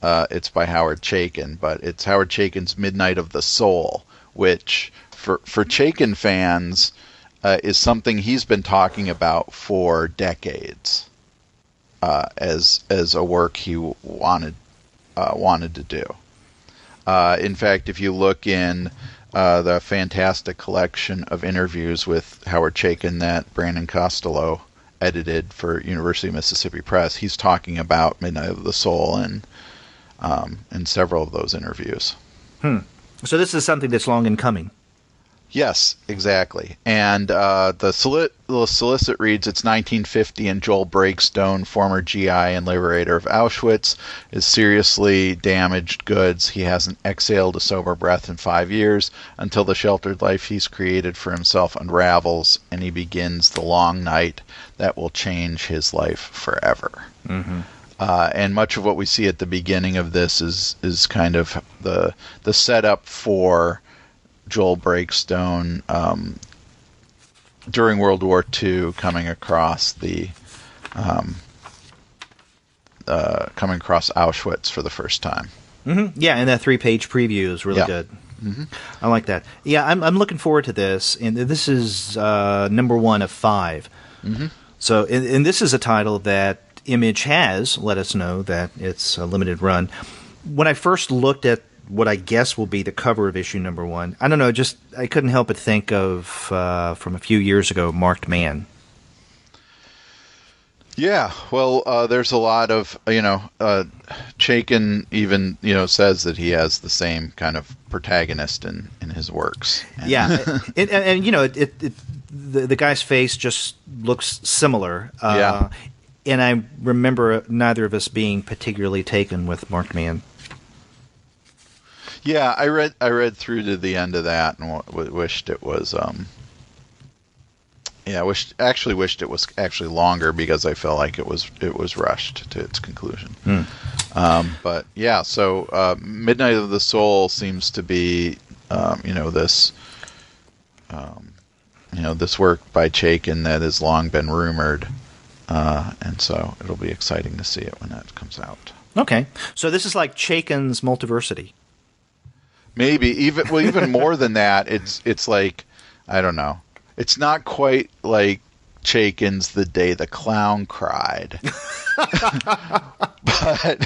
Speaker 1: it's by Howard Chaykin, but it's Howard Chaykin's Midnight of the Soul, which for Chaykin fans is something he's been talking about for decades as a work he wanted to do. In fact, if you look in the fantastic collection of interviews with Howard Chaykin that Brandon Costello edited for University of Mississippi Press, he's talking about Midnight of the Soul in several of those interviews.
Speaker 2: So this is something that's long in coming.
Speaker 1: Yes, exactly. And the solicit reads, it's 1950 and Joel Breakstone, former GI and liberator of Auschwitz, is seriously damaged goods. He hasn't exhaled a sober breath in 5 years until the sheltered life he's created for himself unravels and he begins the long night that will change his life forever.
Speaker 2: Mm-hmm.
Speaker 1: And much of what we see at the beginning of this is kind of the setup for Joel Breakstone during World War II coming across Auschwitz for the first time.
Speaker 2: Mm-hmm. Yeah, and that 3-page preview is really good.
Speaker 1: Mm-hmm.
Speaker 2: I like that. Yeah, I'm looking forward to this, and this is number 1 of 5.
Speaker 1: Mm-hmm.
Speaker 2: So, and this is a title that Image has let us know that it's a limited run. When I first looked at what I guess will be the cover of issue number 1, I don't know, just I couldn't help but think of from a few years ago, Marked Man.
Speaker 1: Yeah, well, there's a lot of Chaykin even says that he has the same kind of protagonist in his works.
Speaker 2: Yeah, and the guy's face just looks similar.
Speaker 1: Yeah,
Speaker 2: and I remember neither of us being particularly taken with Marked Man.
Speaker 1: Yeah, I read through to the end of that and wished it was wished it was actually longer because I felt like it was rushed to its conclusion. But yeah, so Midnight of the Soul seems to be this this work by Chaykin that has long been rumored, and so it'll be exciting to see it when that comes out.
Speaker 2: Okay, so this is like Chaykin's Multiversity.
Speaker 1: Maybe even more than that. It's like, I don't know. It's not quite like Chaykin's The Day the Clown Cried, but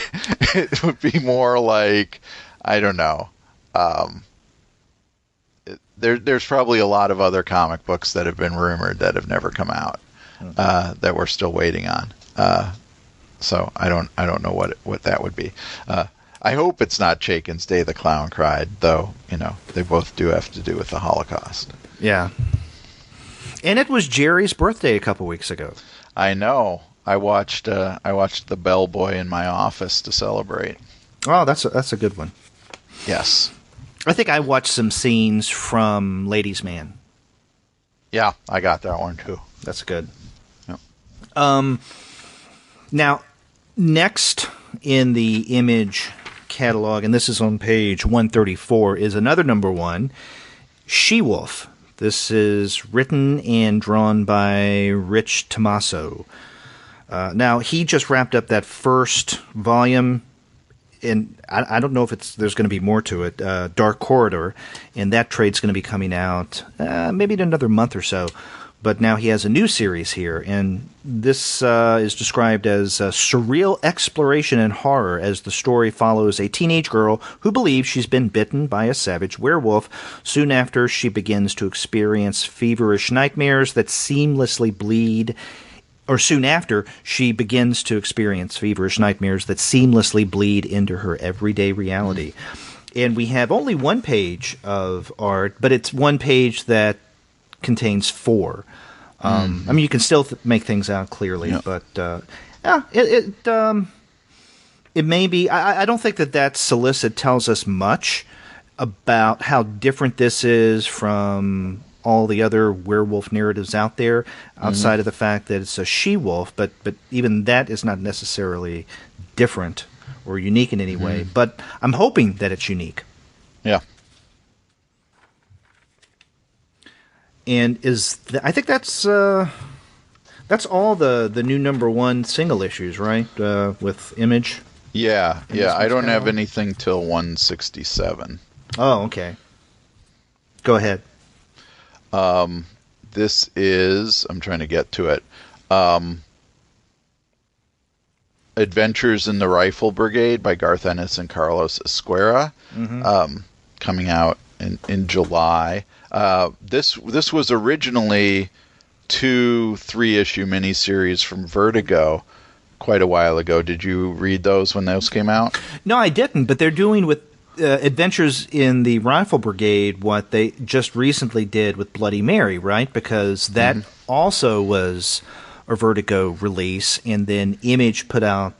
Speaker 1: it would be more like, I don't know. There's probably a lot of other comic books that have been rumored that have never come out, that we're still waiting on. So I don't know what that would be. I hope it's not Chaykin's Day the Clown Cried, though, they both do have to do with the Holocaust.
Speaker 2: Yeah. And it was Jerry's birthday a couple weeks ago.
Speaker 1: I know. I watched The Bellboy in my office to celebrate.
Speaker 2: Oh, that's a good one.
Speaker 1: Yes.
Speaker 2: I think I watched some scenes from Ladies' Man.
Speaker 1: Yeah, I got that one too.
Speaker 2: That's good.
Speaker 1: Yep.
Speaker 2: Now, next in the Image catalog, and this is on page 134, is another number 1, She-Wolf. This is written and drawn by Rich Tommaso. Now, he just wrapped up that first volume, and I don't know if there's going to be more to it, Dark Corridor, and that trade's going to be coming out maybe in another month or so. But now he has a new series here, and this is described as surreal exploration and horror as the story follows a teenage girl who believes she's been bitten by a savage werewolf. Soon after, she begins to experience feverish nightmares that seamlessly bleed into her everyday reality. And we have only one page of art, but it's one page that contains 4. I mean, you can still make things out clearly, but it may be. I don't think that solicit tells us much about how different this is from all the other werewolf narratives out there, outside of the fact that it's a she-wolf. But even that is not necessarily different or unique in any way. But I'm hoping that it's unique.
Speaker 1: Yeah.
Speaker 2: And I think that's all the new number 1 single issues, right? With Image.
Speaker 1: Yeah. I don't have anything till 167.
Speaker 2: Oh, okay. Go ahead.
Speaker 1: This is, I'm trying to get to it. Adventures in the Rifle Brigade by Garth Ennis and Carlos Esquerra, coming out in July. This was originally 2 3-issue miniseries from Vertigo quite a while ago. Did you read those when those came out?
Speaker 2: No, I didn't, but they're doing with Adventures in the Rifle Brigade, what they just recently did with Bloody Mary, right? Because that also was a Vertigo release, and then Image put out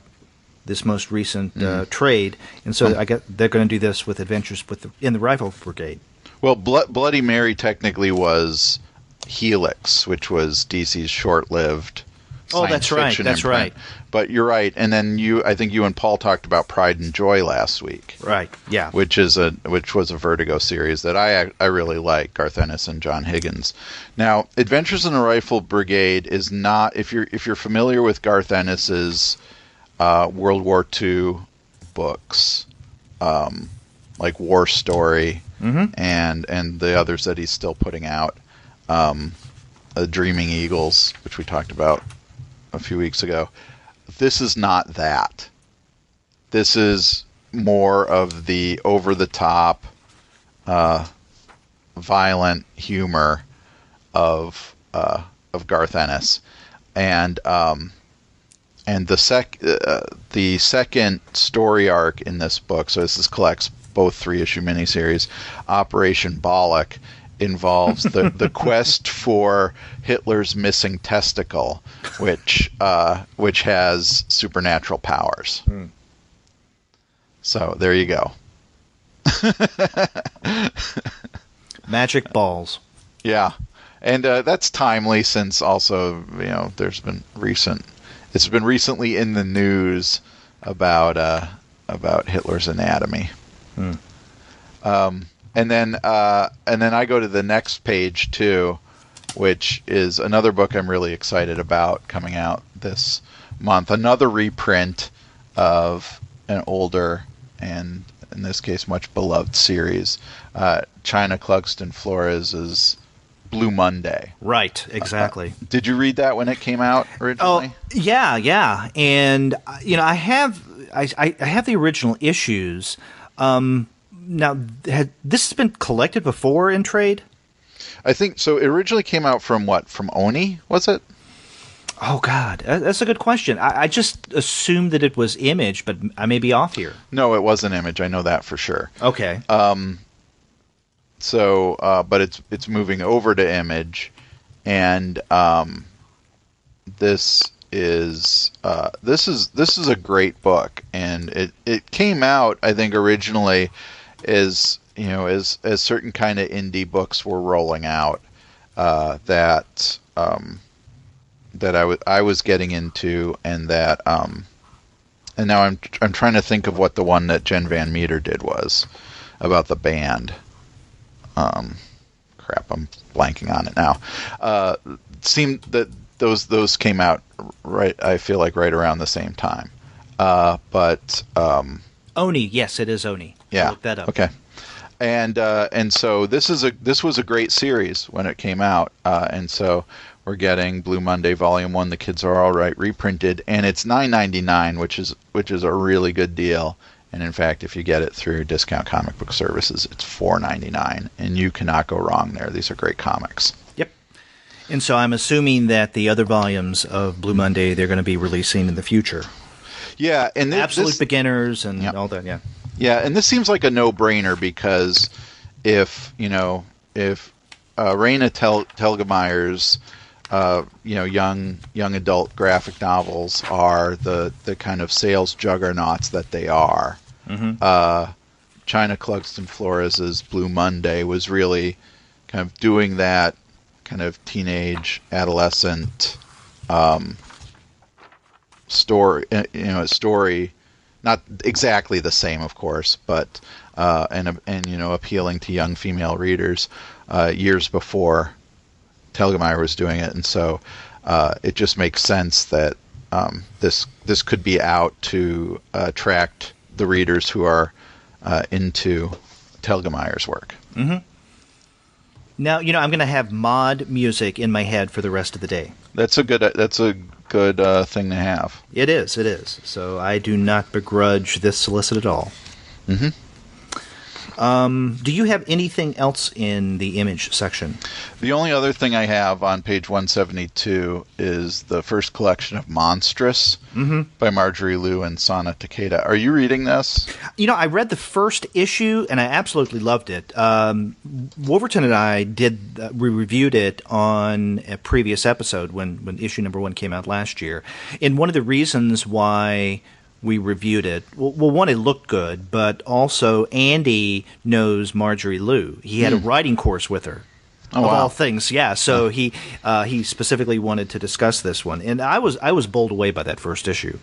Speaker 2: this most recent trade, and so I guess they're going to do this with Adventures in the Rifle Brigade.
Speaker 1: Well, Bloody Mary technically was Helix, which was DC's short-lived science fiction
Speaker 2: That's
Speaker 1: imprint.
Speaker 2: right.
Speaker 1: But you're right, and then I think you and Paul talked about Pride and Joy last week,
Speaker 2: Right. Yeah.
Speaker 1: which was a Vertigo series that I really like, Garth Ennis and John Higgins. Now, Adventures in the Rifle Brigade is not, if you're familiar with Garth Ennis's World War II books, like War Story and the others that he's still putting out, Dreaming Eagles, which we talked about a few weeks ago. This is not that. This is more of the over-the-top, violent humor of Garth Ennis, and the second story arc in this book. So this collects both 3-issue miniseries. Operation Bollock involves the quest for Hitler's missing testicle, which has supernatural powers. So there you go.
Speaker 2: Magic balls.
Speaker 1: Yeah, and that's timely since also it's been recently in the news about Hitler's anatomy. And then I go to the next page too, which is another book I'm really excited about coming out this month. Another reprint of an older and, in this case, much beloved series, China Clugston Flores's Blue Monday.
Speaker 2: Right, exactly.
Speaker 1: Did you read that when it came out originally?
Speaker 2: Oh, yeah, and I have the original issues. Now, had this been collected before in trade?
Speaker 1: I think so. It originally came out from Oni, was it?
Speaker 2: Oh, God. That's a good question. I just assumed that it was Image, but I may be off here.
Speaker 1: No, it wasn't Image. I know that for sure.
Speaker 2: Okay.
Speaker 1: But it's moving over to Image, and this is a great book, and it came out, I think, originally as certain kind of indie books were rolling out that I was getting into, and that and now I'm trying to think of what the one that Jen Van Meter did was about the band. Crap, I'm blanking on it now. Seemed that those came out right. I feel like right around the same time. But
Speaker 2: Oni, yes, it is Oni.
Speaker 1: Yeah.
Speaker 2: Look that up.
Speaker 1: Okay. And so this was a great series when it came out. And so we're getting Blue Monday Volume 1, The Kids Are All Right, reprinted, and it's $9.99, which is a really good deal. And in fact, if you get it through Discount Comic Book Services, it's $4.99, and you cannot go wrong there. These are great comics.
Speaker 2: Yep. And so I'm assuming that the other volumes of Blue Monday they're going to be releasing in the future.
Speaker 1: Yeah, and
Speaker 2: Absolute Beginners and all that. Yeah.
Speaker 1: Yeah, and this seems like a no-brainer because if Raina Telgemeier's young adult graphic novels are the kind of sales juggernauts that they are. China Clugston Flores's Blue Monday was really kind of doing that kind of teenage adolescent story. A story, not exactly the same, of course, but and appealing to young female readers years before Telgemeier was doing it, and so it just makes sense that this could be out to attract the readers who are into Telgemeier's work.
Speaker 2: Mm-hmm. Now, I'm going to have mod music in my head for the rest of the day.
Speaker 1: That's a good thing to have.
Speaker 2: It is. So I do not begrudge this solicit at all.
Speaker 1: Mm-hmm.
Speaker 2: Do you have anything else in the Image section?
Speaker 1: The only other thing I have on page 172 is the first collection of Monstrous by Marjorie Liu and Sana Takeda. Are you reading this?
Speaker 2: I read the first issue, and I absolutely loved it. Wolverton and I we reviewed it on a previous episode when issue number 1 came out last year. And one of the reasons why we reviewed it, well, one, it looked good, but also Andy knows Marjorie Liu. He had a writing course with her.
Speaker 1: Oh,
Speaker 2: of
Speaker 1: wow.
Speaker 2: all things, yeah. So he specifically wanted to discuss this one, and I was bowled away by that first issue.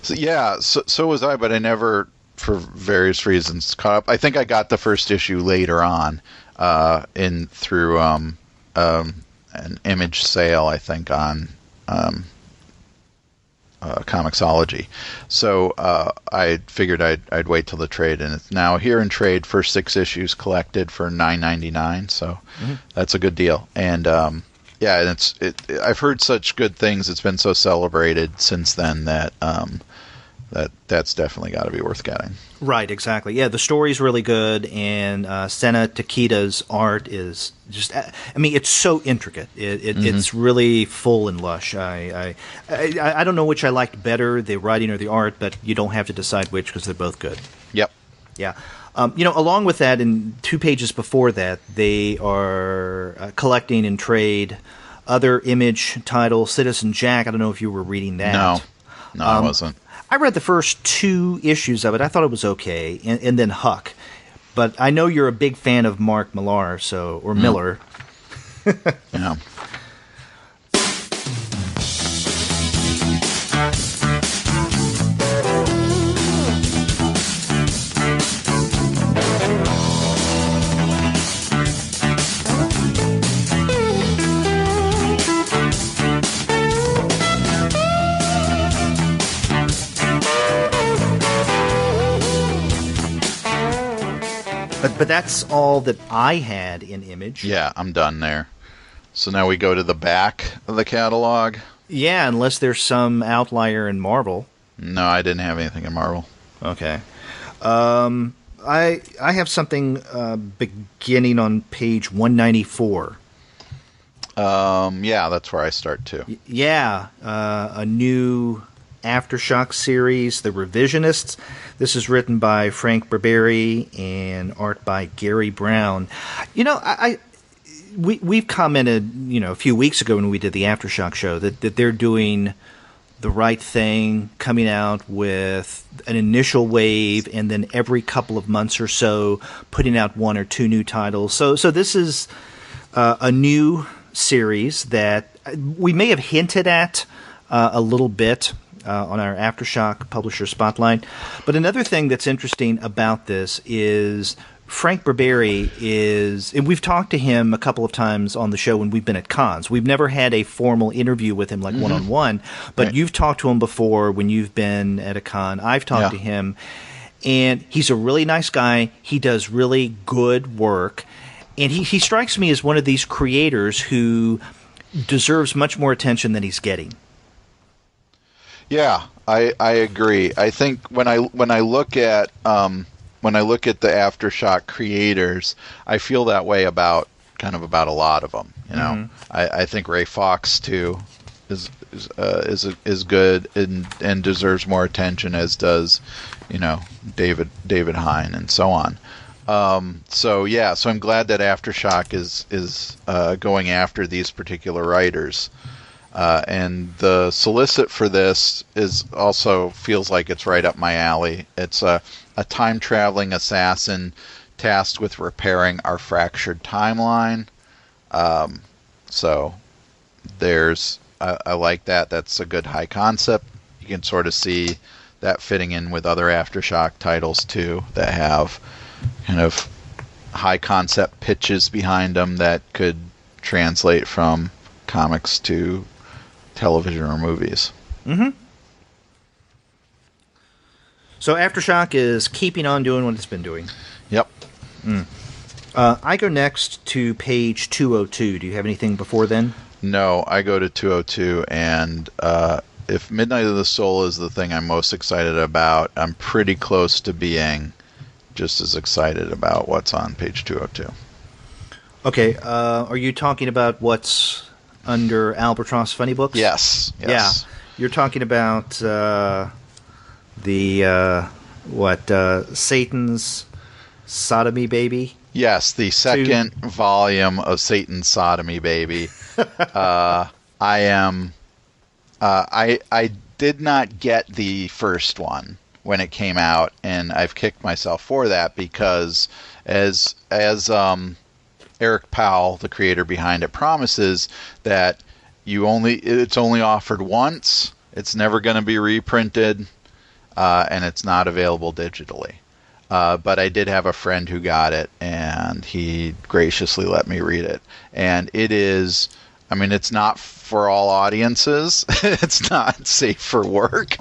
Speaker 1: So was I, but I never, for various reasons, caught up. I think I got the first issue later on, through an Image sale, I think, on Comixology. So I figured I'd wait till the trade, and it's now here in trade. First 6 issues collected for $9.99, so that's a good deal. And and I've heard such good things. It's been so celebrated since then that that's definitely got to be worth getting.
Speaker 2: Right, exactly. Yeah, the story's really good, and Sana Takeda's art is just, it's so intricate. It's really full and lush. I don't know which I liked better, the writing or the art, but you don't have to decide which because they're both good.
Speaker 1: Yep.
Speaker 2: Yeah. Along with that, in 2 pages before that, they are collecting and trade other Image titles. Citizen Jack, I don't know if you were reading that.
Speaker 1: No, I wasn't.
Speaker 2: I read the first 2 issues of it. I thought it was okay, and then Huck. But I know you're a big fan of Mark Millar, or Miller.
Speaker 1: Yeah.
Speaker 2: But that's all that I had in Image.
Speaker 1: Yeah, I'm done there. So now we go to the back of the catalog.
Speaker 2: Yeah, unless there's some outlier in Marvel.
Speaker 1: No, I didn't have anything in Marvel.
Speaker 2: Okay. I have something beginning on page 194.
Speaker 1: Yeah, that's where I start too.
Speaker 2: A new Aftershock series, The Revisionists. This is written by Frank Barberi and art by Gary Brown. We've commented, a few weeks ago when we did the Aftershock show that they're doing the right thing, coming out with an initial wave and then every couple of months or so putting out 1 or 2 new titles. So this is a new series that we may have hinted at a little bit on our Aftershock Publisher Spotlight. But another thing that's interesting about this is Frank Barberi and we've talked to him a couple of times on the show when we've been at cons. We've never had a formal interview with him, like one-on-one, but right. You've talked to him before when you've been at a con. I've talked to him, and he's a really nice guy. He does really good work, and he strikes me as one of these creators who deserves much more attention than he's getting.
Speaker 1: Yeah, I agree. I think when I look at the Aftershock creators, I feel that way about a lot of them. I think Ray Fox too is good and deserves more attention, as does David Hein and so on. So I'm glad that Aftershock is going after these particular writers. And the solicit for this feels like it's right up my alley. It's a time-traveling assassin tasked with repairing our fractured timeline. So I like that. That's a good high concept. You can sort of see that fitting in with other Aftershock titles too that have kind of high concept pitches behind them that could translate from comics to television or movies.
Speaker 2: Mm-hmm. So Aftershock is keeping on doing what it's been doing.
Speaker 1: Yep.
Speaker 2: I go next to page 202. Do you have anything before then?
Speaker 1: No, I go to 202, and if Midnight of the Soul is the thing I'm most excited about, I'm pretty close to being just as excited about what's on page 202.
Speaker 2: Okay, are you talking about what's under Albatross Funny Books?
Speaker 1: Yes.
Speaker 2: Yeah, you're talking about Satan's Sodomy Baby?
Speaker 1: Yes, the second volume of Satan's Sodomy Baby. I did not get the first one when it came out, and I've kicked myself for that because as Eric Powell, the creator behind it, promises that it's only offered once, it's never going to be reprinted, and it's not available digitally. But I did have a friend who got it, and he graciously let me read it. And it is, I mean, it's not for all audiences. It's not safe for work,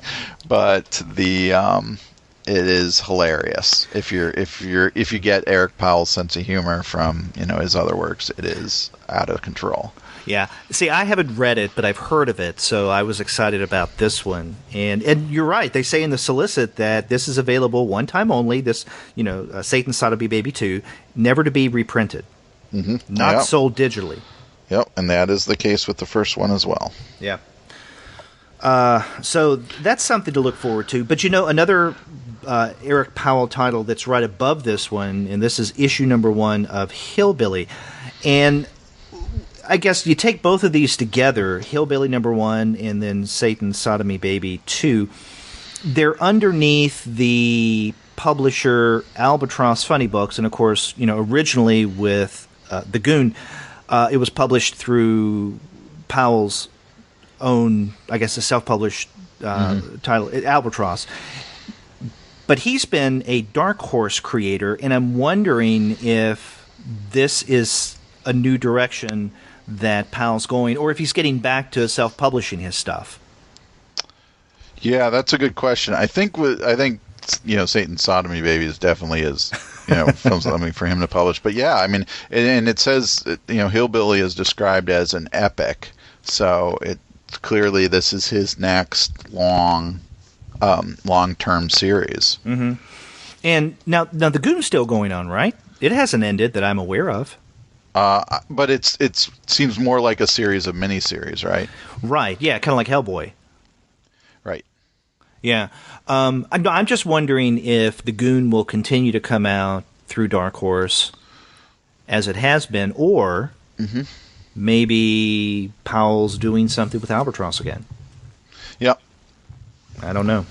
Speaker 1: but it is hilarious. If you get Eric Powell's sense of humor from his other works, it is out of control.
Speaker 2: Yeah. See, I haven't read it, but I've heard of it, so I was excited about this one. And you're right. They say in the solicit that this is available one time only. This, Satan's Sodomy Baby 2, never to be reprinted.
Speaker 1: Mm-hmm.
Speaker 2: Not sold digitally.
Speaker 1: Yep, and that is the case with the first one as well.
Speaker 2: Yeah. So that's something to look forward to. But another Eric Powell title that's right above this one, and this is issue number 1 of Hillbilly. And I guess you take both of these together, Hillbilly number 1 and then Satan's Sodomy Baby 2, they're underneath the publisher Albatross Funny Books, and of course, originally with The Goon, it was published through Powell's own, I guess, a self-published title, Albatross. But he's been a Dark Horse creator, and I'm wondering if this is a new direction that Powell's going, or if he's getting back to self-publishing his stuff.
Speaker 1: Yeah, that's a good question. I think Satan's Sodomy Baby is definitely something for him to publish. But yeah, I mean, and it says Hillbilly is described as an epic, so clearly this is his next long-term series.
Speaker 2: Mm-hmm. And now the Goon's still going on, right? It hasn't ended that I'm aware of.
Speaker 1: But it seems more like a series of miniseries, right?
Speaker 2: Right. Yeah, kind of like Hellboy.
Speaker 1: Right.
Speaker 2: Yeah. I'm just wondering if the Goon will continue to come out through Dark Horse as it has been, or maybe Powell's doing something with Albatross again.
Speaker 1: Yep.
Speaker 2: I don't know.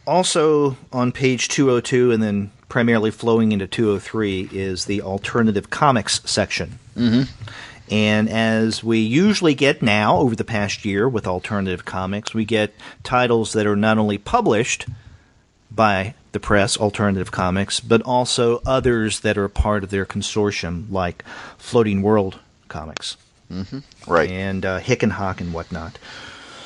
Speaker 2: Also on page 202 and then primarily flowing into 203 is the alternative comics section.
Speaker 1: Mm-hmm.
Speaker 2: And as we usually get now over the past year with alternative comics, we get titles that are not only published by the press, Alternative Comics, but also others that are part of their consortium, like Floating World Comics.
Speaker 1: Mm-hmm. Right.
Speaker 2: And Hick and Hawk and whatnot.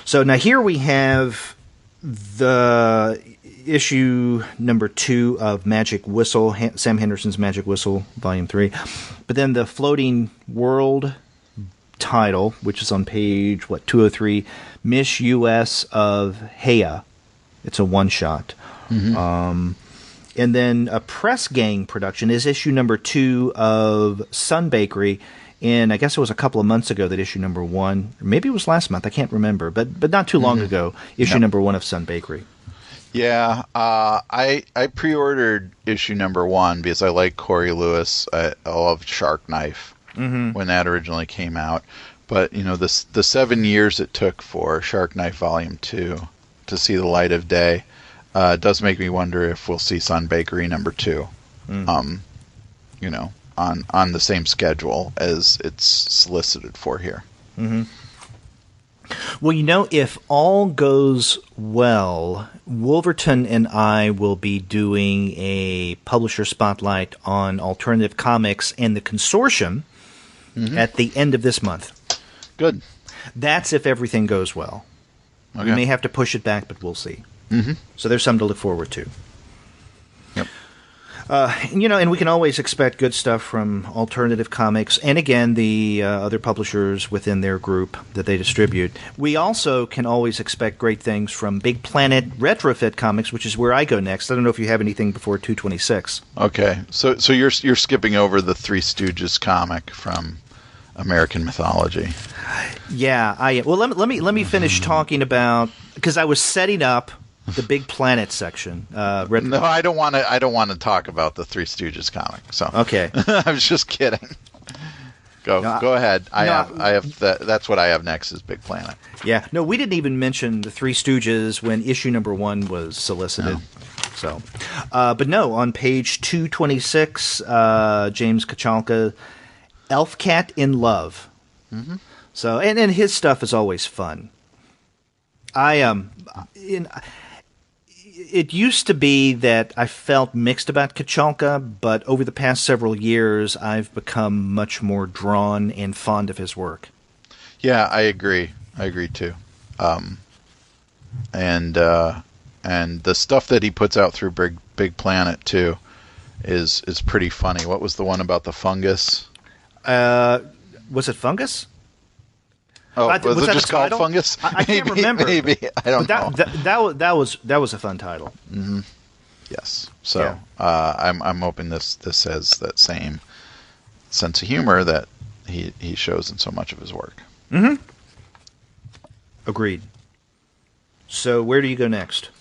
Speaker 2: So now here we have the issue number 2 of Magic Whistle, Sam Henderson's Magic Whistle, Volume 3. But then the Floating World title, which is on page, 203, Miss U.S. of Heya. It's a one-shot. Mm-hmm. And then a Press Gang production is issue number 2 of Sun Bakery. And I guess it was a couple of months ago that issue number 1, maybe it was last month, I can't remember, but not too long ago, issue number 1 of Sun Bakery.
Speaker 1: Yeah, I pre-ordered issue number 1 because I like Corey Lewis. I loved Shark Knife when that originally came out. But, the 7 years it took for Shark Knife Volume 2 to see the light of day does make me wonder if we'll see Sun Bakery number 2. On the same schedule as it's solicited for here.
Speaker 2: Mm-hmm. Well, if all goes well, Wolverton and I will be doing a publisher spotlight on Alternative Comics and the consortium at the end of this month.
Speaker 1: Good.
Speaker 2: That's if everything goes well. Okay. We may have to push it back, but we'll see. Mm-hmm. So there's something to look forward to.
Speaker 1: Yep.
Speaker 2: And we can always expect good stuff from Alternative Comics and, again, the other publishers within their group that they distribute. We also can always expect great things from Big Planet Retrofit Comics, which is where I go next. I don't know if you have anything before 226.
Speaker 1: Okay. So you're skipping over the Three Stooges comic from American Mythology.
Speaker 2: Yeah, I am. Well, let me finish talking about, because I was setting up the Big Planet section.
Speaker 1: No, I don't want to talk about the Three Stooges comic. So
Speaker 2: okay,
Speaker 1: I was just kidding. Go ahead. I have that's what I have next is Big Planet.
Speaker 2: Yeah. No, we didn't even mention the Three Stooges when issue number 1 was solicited. No. So, but no, on page 226, James Kochalka, Elf Cat in Love. Mm-hmm. So, and his stuff is always fun. It used to be that I felt mixed about Kochalka, but over the past several years, I've become much more drawn and fond of his work.
Speaker 1: Yeah, I agree. I agree too. And the stuff that he puts out through Big Planet too is pretty funny. What was the one about the fungus?
Speaker 2: Was it Fungus?
Speaker 1: Oh, was it just called Fungus?
Speaker 2: I can't remember.
Speaker 1: Maybe I don't know.
Speaker 2: That was a fun title.
Speaker 1: Mm-hmm. Yes. So yeah. I'm hoping this has that same sense of humor that he shows in so much of his work.
Speaker 2: Mm-hmm. Agreed. So where do you go next?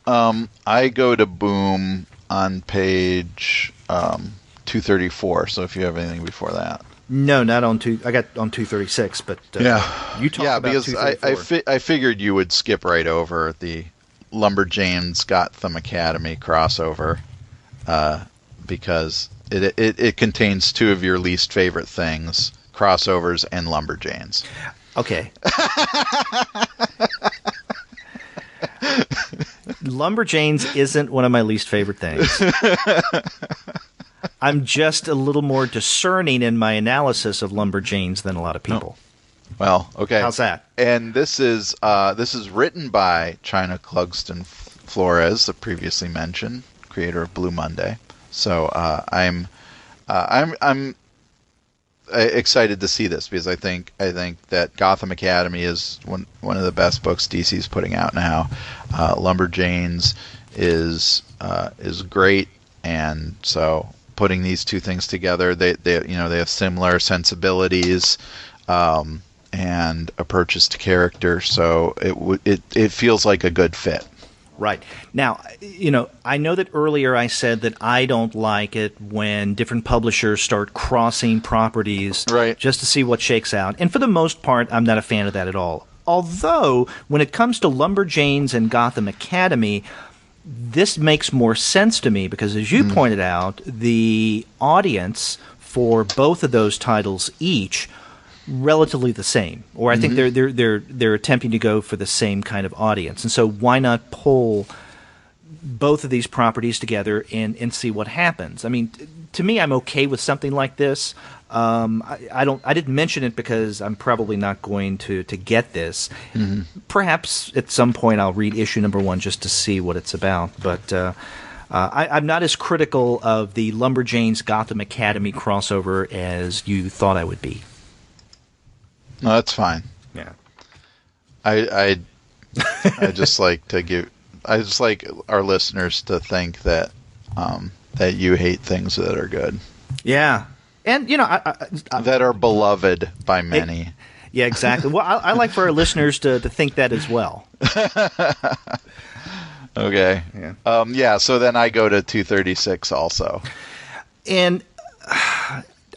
Speaker 1: I go to Boom on page 234. So if you have anything before that.
Speaker 2: No, not on two. I got on 236, but you talk about
Speaker 1: because
Speaker 2: 234.
Speaker 1: I figured you would skip right over the Lumberjanes Gotham Academy crossover because it contains two of your least favorite things: crossovers and Lumberjanes.
Speaker 2: Okay. Lumberjanes isn't one of my least favorite things. I'm just a little more discerning in my analysis of Lumberjanes than a lot of people.
Speaker 1: Oh. Well, okay.
Speaker 2: How's that?
Speaker 1: And this is written by China Clugston Flores, the previously mentioned creator of Blue Monday. So I'm excited to see this because I think that Gotham Academy is one of the best books DC's putting out now. Lumberjanes is great, and so putting these two things together, they have similar sensibilities and approaches to character, so it feels like a good fit.
Speaker 2: Right. Now, I know that earlier I said that I don't like it when different publishers start crossing properties just to see what shakes out. And for the most part, I'm not a fan of that at all. Although, when it comes to Lumberjanes and Gotham Academy, this makes more sense to me because, as you pointed out, the audience for both of those titles each relatively the same, or I think they're attempting to go for the same kind of audience, and so why not pull both of these properties together and see what happens? I mean, to me, I'm okay with something like this. I didn't mention it because I'm probably not going to get this. Mm-hmm. Perhaps at some point I'll read issue number 1 just to see what it's about. But I'm not as critical of the Lumberjanes Gotham Academy crossover as you thought I would be.
Speaker 1: No, that's fine.
Speaker 2: Yeah.
Speaker 1: I just like our listeners to think that that you hate things that are good.
Speaker 2: Yeah. And,
Speaker 1: that are beloved by many.
Speaker 2: Yeah, exactly. Well, I like for our listeners to think that as well.
Speaker 1: Okay.
Speaker 2: Yeah.
Speaker 1: So then I go to 236 also. And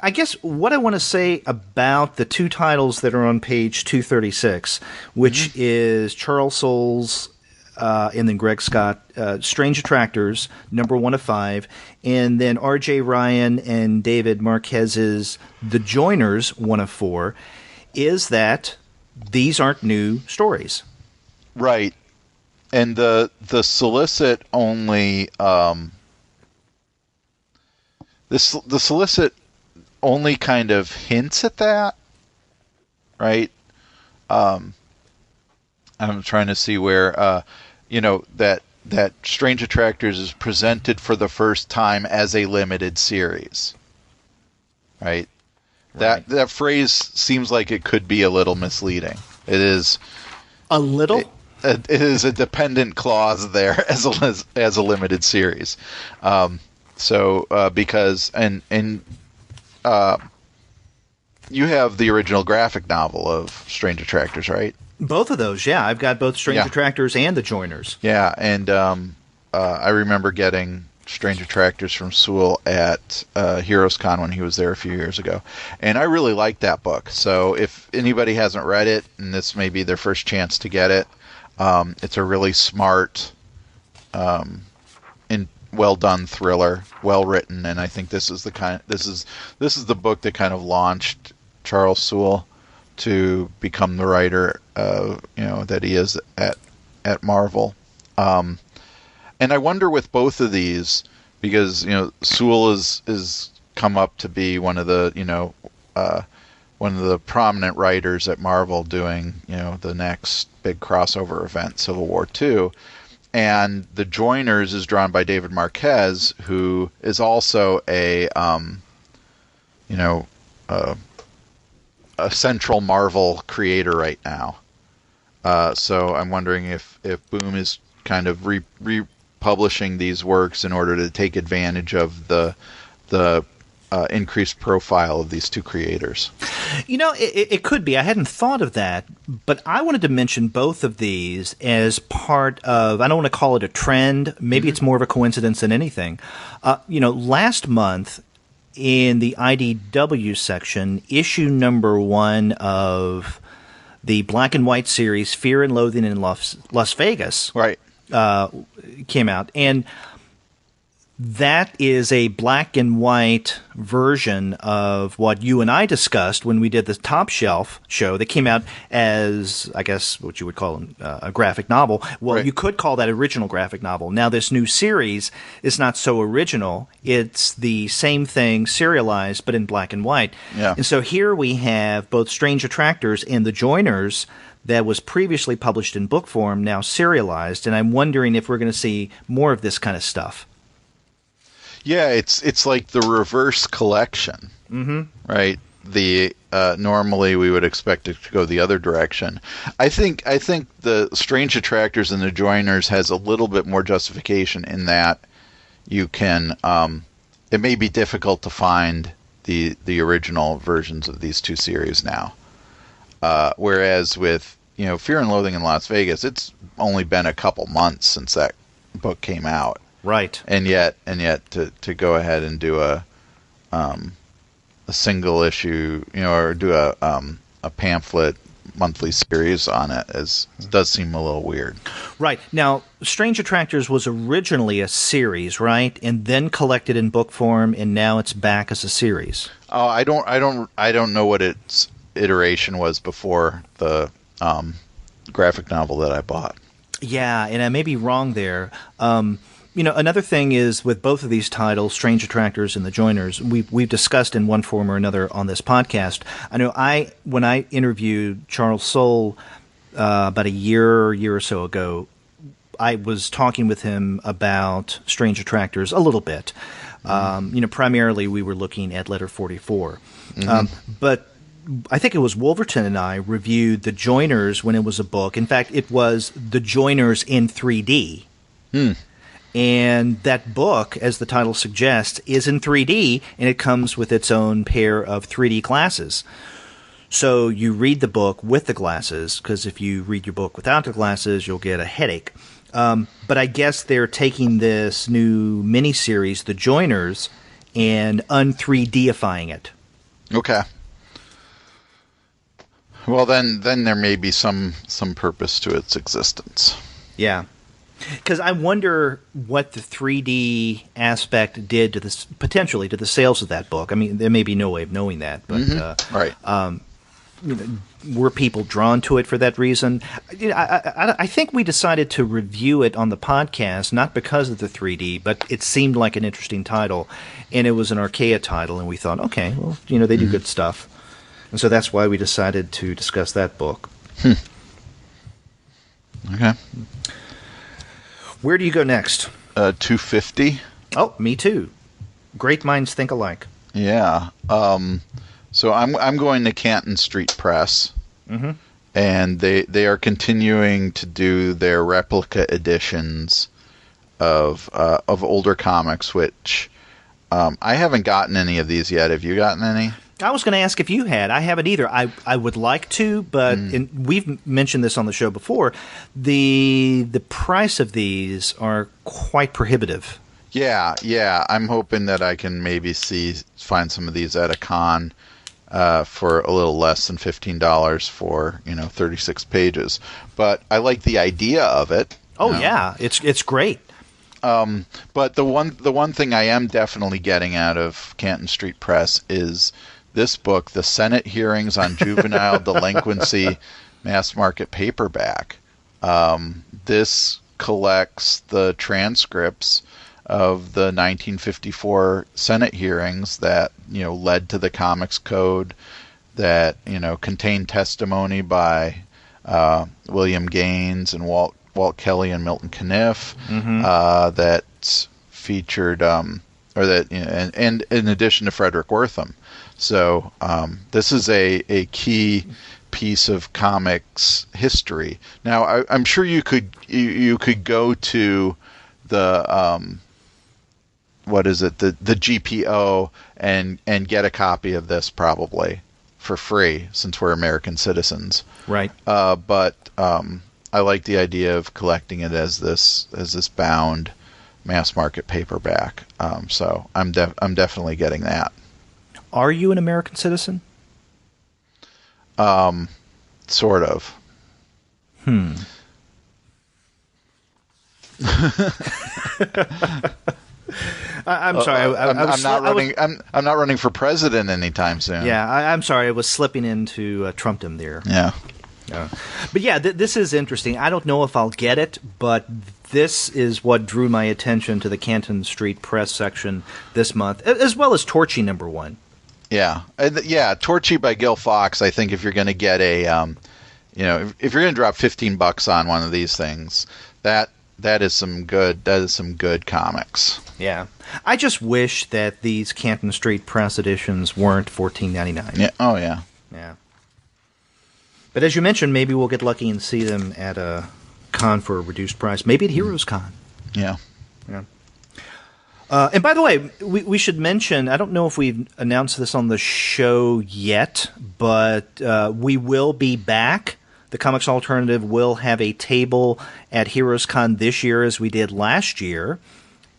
Speaker 2: I guess what I want to say about the two titles that are on page 236, which is Charles Soule's and then Greg Scott, Strange Attractors, number 1 of 5, and then R.J. Ryan and David Marquez's The Joiners, 1 of 4, is that these aren't new stories.
Speaker 1: Right. And the solicit only the solicit only kind of hints at that, right? I'm trying to see where that that Strange Attractors is presented for the first time as a limited series. Right? That phrase seems like it could be a little misleading. It is
Speaker 2: a little.
Speaker 1: It is a dependent clause there as a limited series. Because you have the original graphic novel of Strange Attractors, right?
Speaker 2: Both of those, yeah. I've got both Strange Attractors and The Joiners.
Speaker 1: Yeah, and I remember getting Strange Attractors from Sewell at Heroes Con when he was there a few years ago. And I really liked that book. So if anybody hasn't read it, and this may be their first chance to get it, it's a really smart and well done thriller, well written, and I think this is the book that kind of launched Charles Sewell to become the writer that he is at Marvel. And I wonder with both of these, because Sewell is come up to be one of the prominent writers at Marvel doing the next big crossover event, Civil War II. And The Joiners is drawn by David Marquez, who is also a central Marvel creator right now. So I'm wondering if Boom is kind of republishing these works in order to take advantage of the increased profile of these two creators.
Speaker 2: It could be. I hadn't thought of that, but I wanted to mention both of these as part of, I don't want to call it a trend. Maybe it's more of a coincidence than anything. Last month in the IDW section, issue number 1 of the Black and White series, Fear and Loathing in Las Vegas,
Speaker 1: right,
Speaker 2: came out. And that is a black and white version of what you and I discussed when we did the Top Shelf show that came out as, I guess, what you would call a graphic novel. Well, right. You could call that original graphic novel. Now, this new series is not so original. It's the same thing serialized, but in black and white.
Speaker 1: Yeah.
Speaker 2: And so here we have both Strange Attractors and The Joiners that was previously published in book form, now serialized. And I'm wondering if we're going to see more of this kind of stuff.
Speaker 1: Yeah, it's like the reverse collection, right? The normally we would expect it to go the other direction. I think the Strange Attractors and The Joiners has a little bit more justification in that you can. It may be difficult to find the original versions of these two series now, whereas with Fear and Loathing in Las Vegas, it's only been a couple months since that book came out.
Speaker 2: Right,
Speaker 1: and yet to go ahead and do a single issue, or do a pamphlet monthly series on it does seem a little weird.
Speaker 2: Right. Now, Strange Attractors was originally a series, right, and then collected in book form, and now it's back as a series.
Speaker 1: Oh, I don't know what its iteration was before the graphic novel that I bought.
Speaker 2: Yeah, and I may be wrong there. Another thing is with both of these titles, Strange Attractors and The Joiners, we've discussed in one form or another on this podcast. I know when I interviewed Charles Soule about a year or so ago, I was talking with him about Strange Attractors a little bit. Primarily we were looking at Letter 44. But I think it was Wolverton and I reviewed The Joiners when it was a book. In fact, it was The Joiners in 3D. And that book, as the title suggests, is in 3D, and it comes with its own pair of 3D glasses. So you read the book with the glasses, because if you read your book without the glasses, you'll get a headache. But I guess they're taking this new miniseries, The Joiners, and un-3D-ifying it.
Speaker 1: Okay. Well, then there may be some purpose to its existence.
Speaker 2: Yeah. Because I wonder what the 3D aspect did to this, potentially to the sales of that book. I mean, there may be no way of knowing that, but
Speaker 1: right.
Speaker 2: Were people drawn to it for that reason? I think we decided to review it on the podcast not because of the 3D, but it seemed like an interesting title, and it was an Archaea title, and we thought, okay, well, they do good stuff, and so that's why we decided to discuss that book.
Speaker 1: Okay.
Speaker 2: Where do you go next?
Speaker 1: 250.
Speaker 2: Oh, me too. Great minds think alike.
Speaker 1: Yeah. So I'm going to Canton Street Press, and they are continuing to do their replica editions of older comics, which I haven't gotten any of these yet. Have you gotten any?
Speaker 2: I was going to ask if you had. I haven't either. I would like to, but we've mentioned this on the show before. The price of these are quite prohibitive.
Speaker 1: Yeah. I'm hoping that I can maybe find some of these at a con for a little less than $15 for 36 pages. But I like the idea of it.
Speaker 2: Oh yeah, it's great.
Speaker 1: But the one thing I am definitely getting out of Canton Street Press is this book, The Senate Hearings on Juvenile Delinquency, mass market paperback. This collects the transcripts of the 1954 Senate hearings that led to the Comics Code, that contained testimony by William Gaines and Walt Kelly and Milton Caniff, that featured and in addition to Frederick Wortham. So this is a key piece of comics history. Now I'm sure you could go to the the GPO and get a copy of this probably for free, since we're American citizens.
Speaker 2: Right.
Speaker 1: But I like the idea of collecting it as this bound mass market paperback. So I'm definitely getting that.
Speaker 2: Are you an American citizen?
Speaker 1: Sort of.
Speaker 2: I'm sorry.
Speaker 1: I'm not running for president anytime soon.
Speaker 2: Yeah, I'm sorry. I was slipping into Trumpdom there.
Speaker 1: Yeah.
Speaker 2: But yeah, this is interesting. I don't know if I'll get it, but this is what drew my attention to the Canton Street Press section this month, as well as Torchy #1.
Speaker 1: Yeah, Torchy by Gil Fox. I think if you're going to get a, if you're going to drop $15 on one of these things, that is some good comics.
Speaker 2: Yeah, I just wish that these Canton Street Press editions weren't $14.99.
Speaker 1: Yeah. Oh yeah.
Speaker 2: Yeah. But as you mentioned, maybe we'll get lucky and see them at a con for a reduced price. Maybe at Heroes Con.
Speaker 1: Yeah.
Speaker 2: Yeah. And by the way, we should mention, I don't know if we've announced this on the show yet, but we will be back. The Comics Alternative will have a table at Heroes Con this year as we did last year.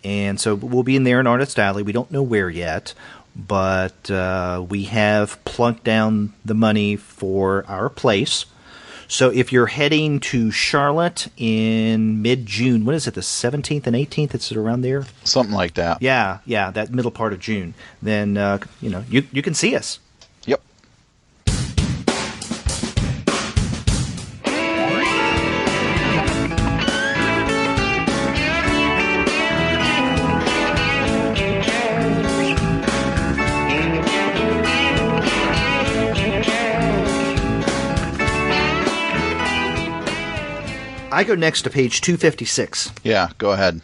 Speaker 2: And so we'll be in there in Artist Alley. We don't know where yet, but we have plunked down the money for our place. So if you're heading to Charlotte in mid-June, what is it, the 17th and 18th? It's around there?
Speaker 1: Something like that.
Speaker 2: Yeah, that middle part of June. Then, you can see us.
Speaker 1: Yep.
Speaker 2: I go next to page 256.
Speaker 1: Yeah, go ahead.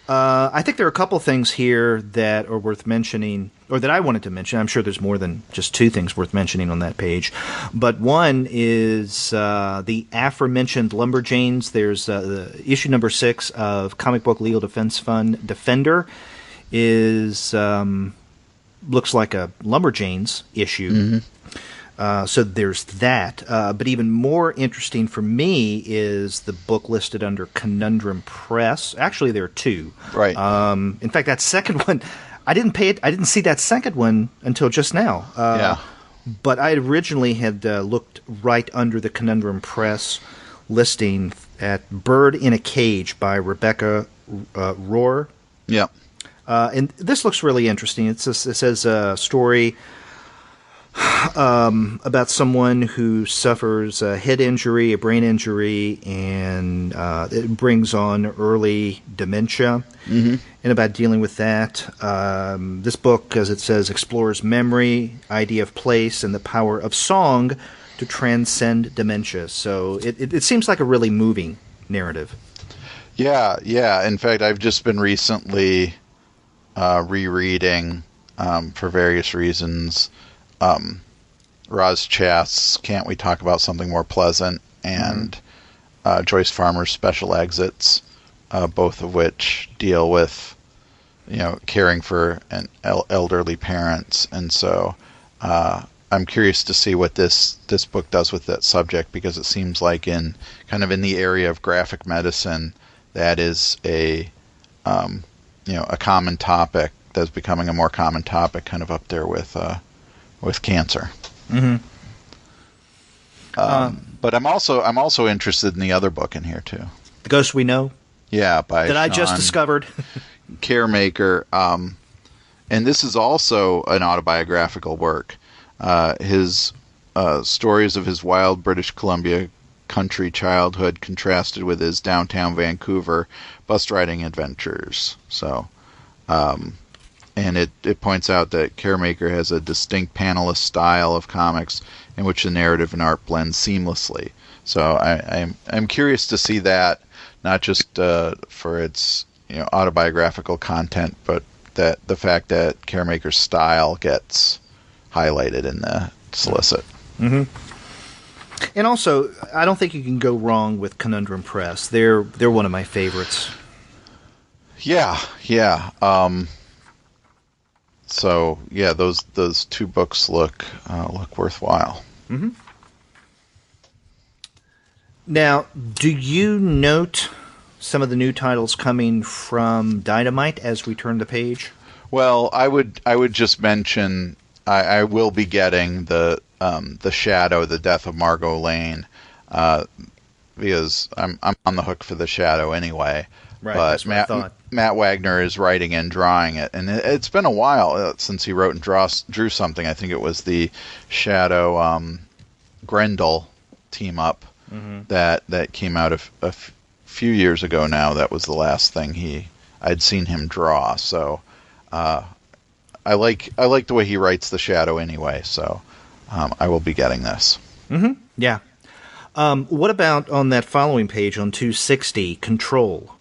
Speaker 2: I think there are a couple things here that are worth mentioning, or that I wanted to mention. I'm sure there's more than just two things worth mentioning on that page. But one is the aforementioned Lumberjanes. There's the issue number 6 of Comic Book Legal Defense Fund Defender is looks like a Lumberjanes issue. Mm-hmm. So there's that. But even more interesting for me is the book listed under Conundrum Press. Actually, there are two.
Speaker 1: Right.
Speaker 2: In fact, that second one, I didn't see that second one until just now.
Speaker 1: Yeah.
Speaker 2: But I originally had looked right under the Conundrum Press listing at Bird in a Cage by Rebecca Rohr.
Speaker 1: Yeah.
Speaker 2: And this looks really interesting. It says a story about someone who suffers a head injury, a brain injury, and it brings on early dementia, and about dealing with that. This book, as it says, explores memory, idea of place, and the power of song to transcend dementia. So it seems like a really moving narrative.
Speaker 1: Yeah. In fact, I've just been recently rereading, for various reasons, Roz Chast's Can't We Talk About Something More Pleasant and Joyce Farmer's Special Exits, both of which deal with, caring for elderly parents. And so I'm curious to see what this book does with that subject, because it seems like in the area of graphic medicine, that is a common topic that's becoming a more common topic, kind of up there with cancer.
Speaker 2: Mm-hmm.
Speaker 1: But I'm also interested in the other book in here too.
Speaker 2: The Ghost We Know?
Speaker 1: Yeah, by
Speaker 2: that
Speaker 1: Sean
Speaker 2: I just discovered.
Speaker 1: Caremaker. And this is also an autobiographical work. His stories of his wild British Columbia country childhood contrasted with his downtown Vancouver bus riding adventures. So, and it points out that Caremaker has a distinct panelist style of comics in which the narrative and art blend seamlessly. So I'm curious to see that, not just for its autobiographical content, but that the fact that Caremaker's style gets highlighted in the solicit.
Speaker 2: Mm-hmm. And also, I don't think you can go wrong with Conundrum Press. They're one of my favorites.
Speaker 1: Yeah. So yeah, those two books look worthwhile.
Speaker 2: Mm-hmm. Now, do you note some of the new titles coming from Dynamite as we turn the page?
Speaker 1: Well, I would just mention I will be getting the Shadow, the Death of Margot Lane, because I'm on the hook for the Shadow anyway.
Speaker 2: Right,
Speaker 1: but
Speaker 2: that's what I thought.
Speaker 1: Matt Wagner is writing and drawing it, and it's been a while since he wrote and drew something. I think it was the Shadow Grendel team up that came out a few years ago now. That was the last thing I'd seen him draw. So I like the way he writes the Shadow anyway. So I will be getting this.
Speaker 2: Mm-hmm. Yeah. What about on that following page on 260, Control?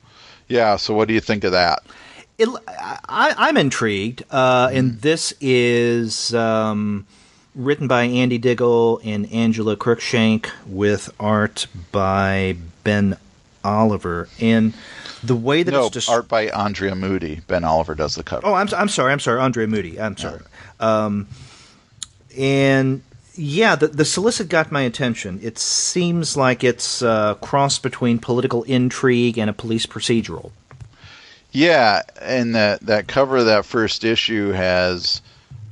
Speaker 1: Yeah, so what do you think of that?
Speaker 2: I'm intrigued, and this is written by Andy Diggle and Angela Cruikshank with art by Ben Oliver. And the way that it's just
Speaker 1: art by Andrea Moody. Ben Oliver does the cover.
Speaker 2: Oh, I'm sorry, Andrea Moody. I'm sorry. And yeah, the solicit got my attention. It seems like it's a cross between political intrigue and a police procedural.
Speaker 1: Yeah, and that cover of that first issue has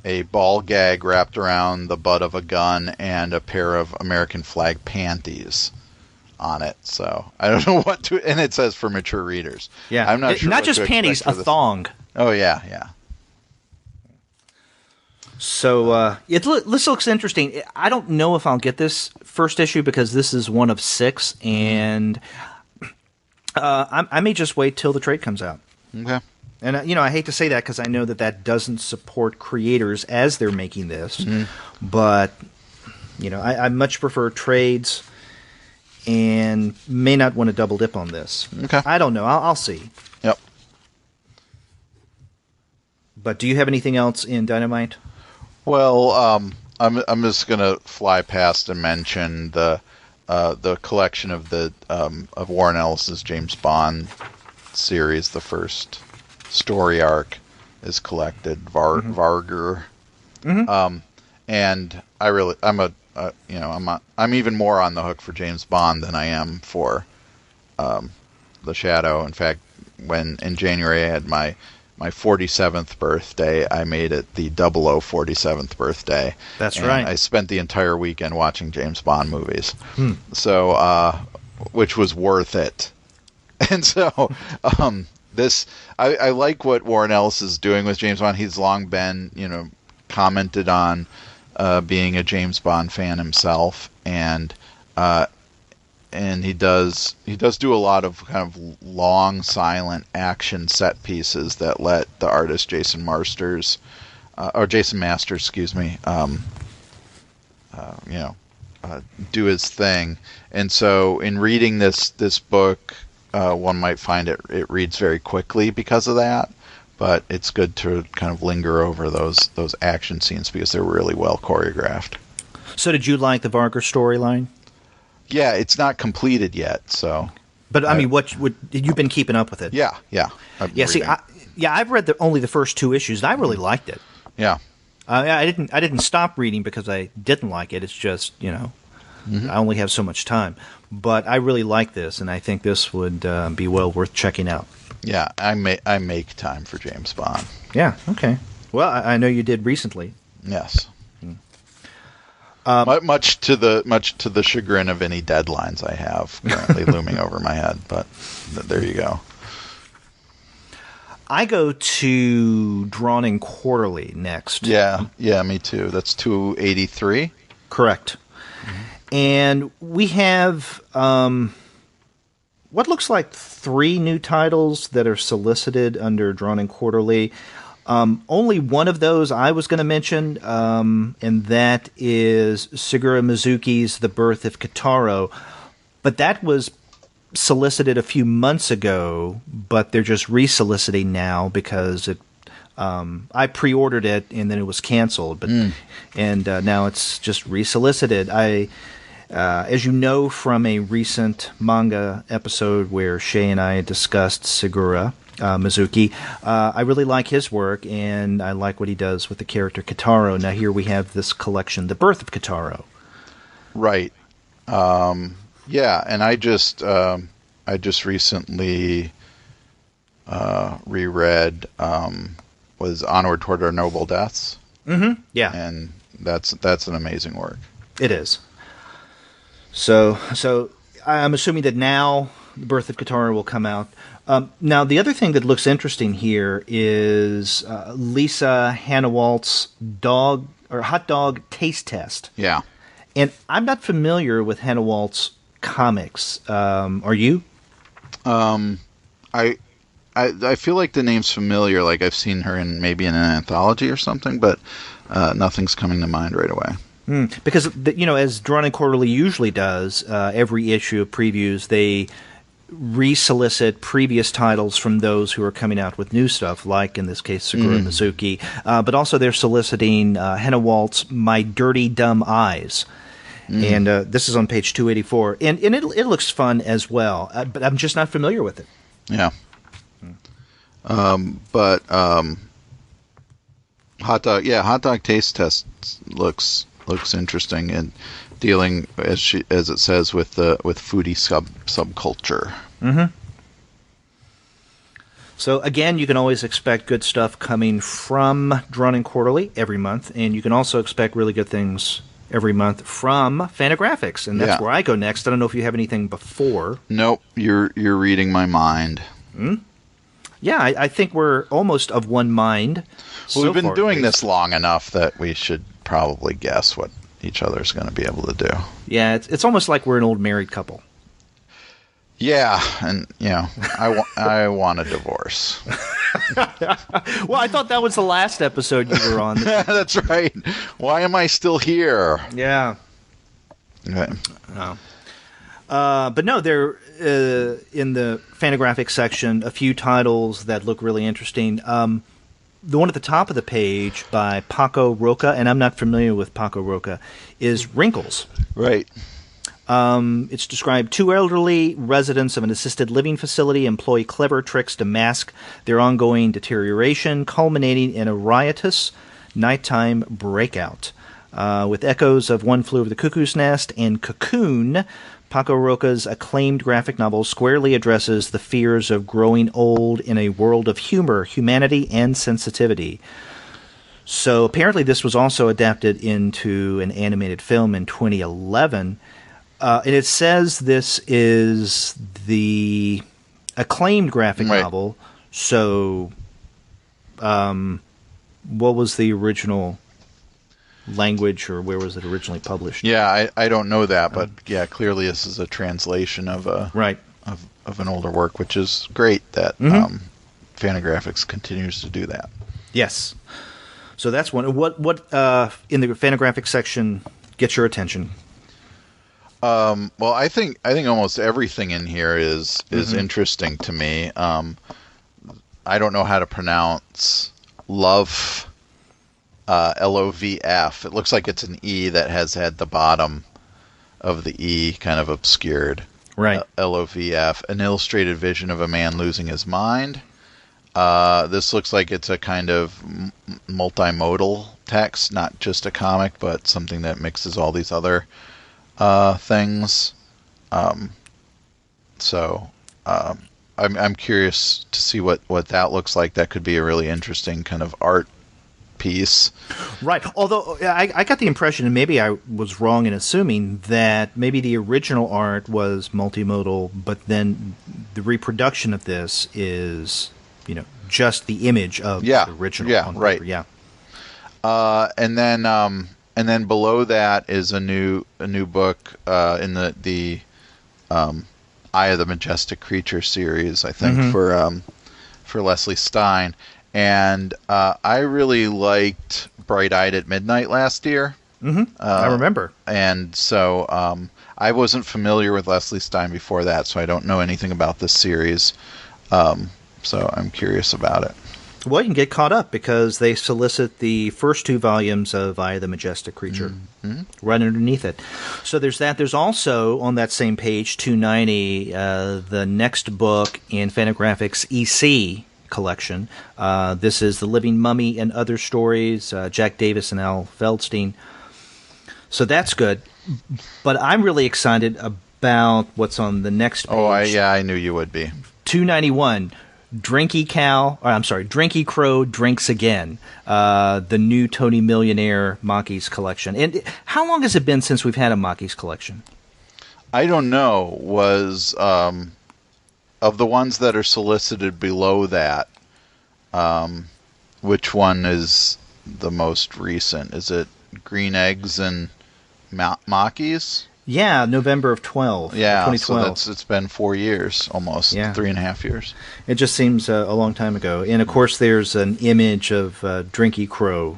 Speaker 1: a ball gag wrapped around the butt of a gun and a pair of American flag panties on it. So I don't know what to, and it says for mature readers.
Speaker 2: Yeah,
Speaker 1: I'm not sure.
Speaker 2: Not just panties, a thong.
Speaker 1: Oh yeah.
Speaker 2: So this looks interesting. I don't know if I'll get this first issue because this is one of 6, and I may just wait till the trade comes out.
Speaker 1: Okay.
Speaker 2: And I hate to say that because I know that doesn't support creators as they're making this, but I much prefer trades, and may not want to double dip on this.
Speaker 1: Okay.
Speaker 2: I don't know. I'll see.
Speaker 1: Yep.
Speaker 2: But do you have anything else in Dynamite?
Speaker 1: Well, I'm just gonna fly past and mention the collection of of Warren Ellis's James Bond series. The first story arc is collected, Vargur, and I'm even more on the hook for James Bond than I am for the Shadow. In fact, when in January I had my 47th birthday, I made it the 0047th birthday.
Speaker 2: That's right.
Speaker 1: I spent the entire weekend watching James Bond movies. So, which was worth it. And so, I like what Warren Ellis is doing with James Bond. He's long been, commented on being a James Bond fan himself, and he does do a lot of kind of long, silent action set pieces that let the artist Jason Masters, do his thing. And so, in reading this book, one might find it reads very quickly because of that. But it's good to kind of linger over those action scenes because they're really well choreographed.
Speaker 2: So did you like the Vargas storyline?
Speaker 1: Yeah, it's not completed yet, so.
Speaker 2: But I mean, what you've been keeping up with it?
Speaker 1: Yeah.
Speaker 2: See, I've read only the first 2 issues, and I really liked it.
Speaker 1: Yeah.
Speaker 2: I didn't stop reading because I didn't like it. It's just, I only have so much time. But I really like this, and I think this would be well worth checking out.
Speaker 1: Yeah, I make time for James Bond.
Speaker 2: Yeah. Okay. Well, I know you did recently.
Speaker 1: Yes. Much to the chagrin of any deadlines I have currently looming over my head, but there you go.
Speaker 2: I go to Drawn and Quarterly next.
Speaker 1: Yeah, me too. That's 283.
Speaker 2: Correct. Mm-hmm. And we have what looks like 3 new titles that are solicited under Drawn and Quarterly. Only one of those I was going to mention, and that is Segura Mizuki's The Birth of Kitaro. But that was solicited a few months ago, but they're just resoliciting now because I pre-ordered it and then it was canceled. And now it's just resolicited. As you know from a recent manga episode where Shay and I discussed Segura Mizuki, I really like his work, and I like what he does with the character Kitaro. Now here we have this collection, The Birth of Kitaro.
Speaker 1: Right. Yeah, and I just recently reread was Onward Toward Our Noble Deaths.
Speaker 2: Mm-hmm. Yeah,
Speaker 1: and that's an amazing work.
Speaker 2: It is. So I'm assuming that now The Birth of Kitaro will come out. Now, the other thing that looks interesting here is Lisa Hannawalt's hot dog taste test.
Speaker 1: Yeah.
Speaker 2: And I'm not familiar with Hannawalt's comics. Are you?
Speaker 1: I feel like the name's familiar. Like I've seen her maybe in an anthology or something, but nothing's coming to mind right away.
Speaker 2: Because as Drawn and Quarterly usually does, every issue of previews they resolicit previous titles from those who are coming out with new stuff, like in this case Segura Mizuki, but also they're soliciting Hannawalt's My Dirty Dumb Eyes. And this is on page 284, and it looks fun as well, but I'm just not familiar with it.
Speaker 1: Yeah. But hot dog taste test looks interesting, and dealing as it says with foodie subculture.
Speaker 2: Mm-hmm. So again, you can always expect good stuff coming from Drawn and Quarterly every month, and you can also expect really good things every month from Fantagraphics, and that's where I go next. I don't know if you have anything before.
Speaker 1: Nope, you're reading my mind.
Speaker 2: Yeah, I think we're almost of one mind.
Speaker 1: Well, we've been doing this long enough that we should probably guess what each other's going to be able to do.
Speaker 2: Yeah, it's almost like we're an old married couple.
Speaker 1: Yeah, and I want a divorce.
Speaker 2: Well, I thought that was the last episode you were on.
Speaker 1: That's right. Why am I still here?
Speaker 2: Yeah.
Speaker 1: Okay.
Speaker 2: Oh. But no, there in the Fantagraphics section, a few titles that look really interesting. The one at the top of the page by Paco Roca, and I'm not familiar with Paco Roca, is Wrinkles.
Speaker 1: Right.
Speaker 2: It's described 2 elderly residents of an assisted living facility employ clever tricks to mask their ongoing deterioration, culminating in a riotous nighttime breakout. With echoes of One Flew Over the Cuckoo's Nest and Cocoon, Paco Roca's acclaimed graphic novel squarely addresses the fears of growing old in a world of humor, humanity, and sensitivity. So apparently this was also adapted into an animated film in 2011. And it says this is the acclaimed graphic novel. So what was the original language, or where was it originally published?
Speaker 1: Yeah, I don't know that, but clearly this is a translation of of an older work, which is great that Fantagraphics continues to do that.
Speaker 2: Yes. So that's one. What in the Fantagraphics section gets your attention?
Speaker 1: Well, I think almost everything in here is interesting to me. I don't know how to pronounce love, LOVF. It looks like it's an E that has had the bottom of the E kind of obscured.
Speaker 2: Right.
Speaker 1: LOVF, an illustrated vision of a man losing his mind. This looks like it's a kind of multimodal text, not just a comic, but something that mixes all these other things. I'm curious to see what that looks like. That could be a really interesting kind of art piece.
Speaker 2: Right. Although I got the impression, and maybe I was wrong in assuming, that maybe the original art was multimodal, but then the reproduction of this is, just the image of the original.
Speaker 1: Yeah, right.
Speaker 2: Yeah.
Speaker 1: And then below that is a new book in the Eye of the Majestic Creature series, I think, for Leslie Stein. And I really liked Bright Eyed at Midnight last year.
Speaker 2: I remember.
Speaker 1: And so I wasn't familiar with Leslie Stein before that, so I don't know anything about this series. So I'm curious about it.
Speaker 2: Well, you can get caught up because they solicit the first 2 volumes of Eye of the Majestic Creature right underneath it. So there's that. There's also, on that same page, 290, the next book in Fantagraphics EC collection. This is The Living Mummy and Other Stories, Jack Davis and Al Feldstein. So that's good. But I'm really excited about what's on the next page.
Speaker 1: Oh, I knew you would be.
Speaker 2: 291. Drinky Crow Drinks Again, the new Tony Millionaire Macchi's collection. And how long has it been since we've had a Macchi's collection?
Speaker 1: I don't know. Was of the ones that are solicited below that, which one is the most recent? Is it Green Eggs and Macchi's?
Speaker 2: Yeah, November of 2012.
Speaker 1: So it's been 4 years, almost 3.5 years.
Speaker 2: It just seems a long time ago. And of course, there's an image of Drinky Crow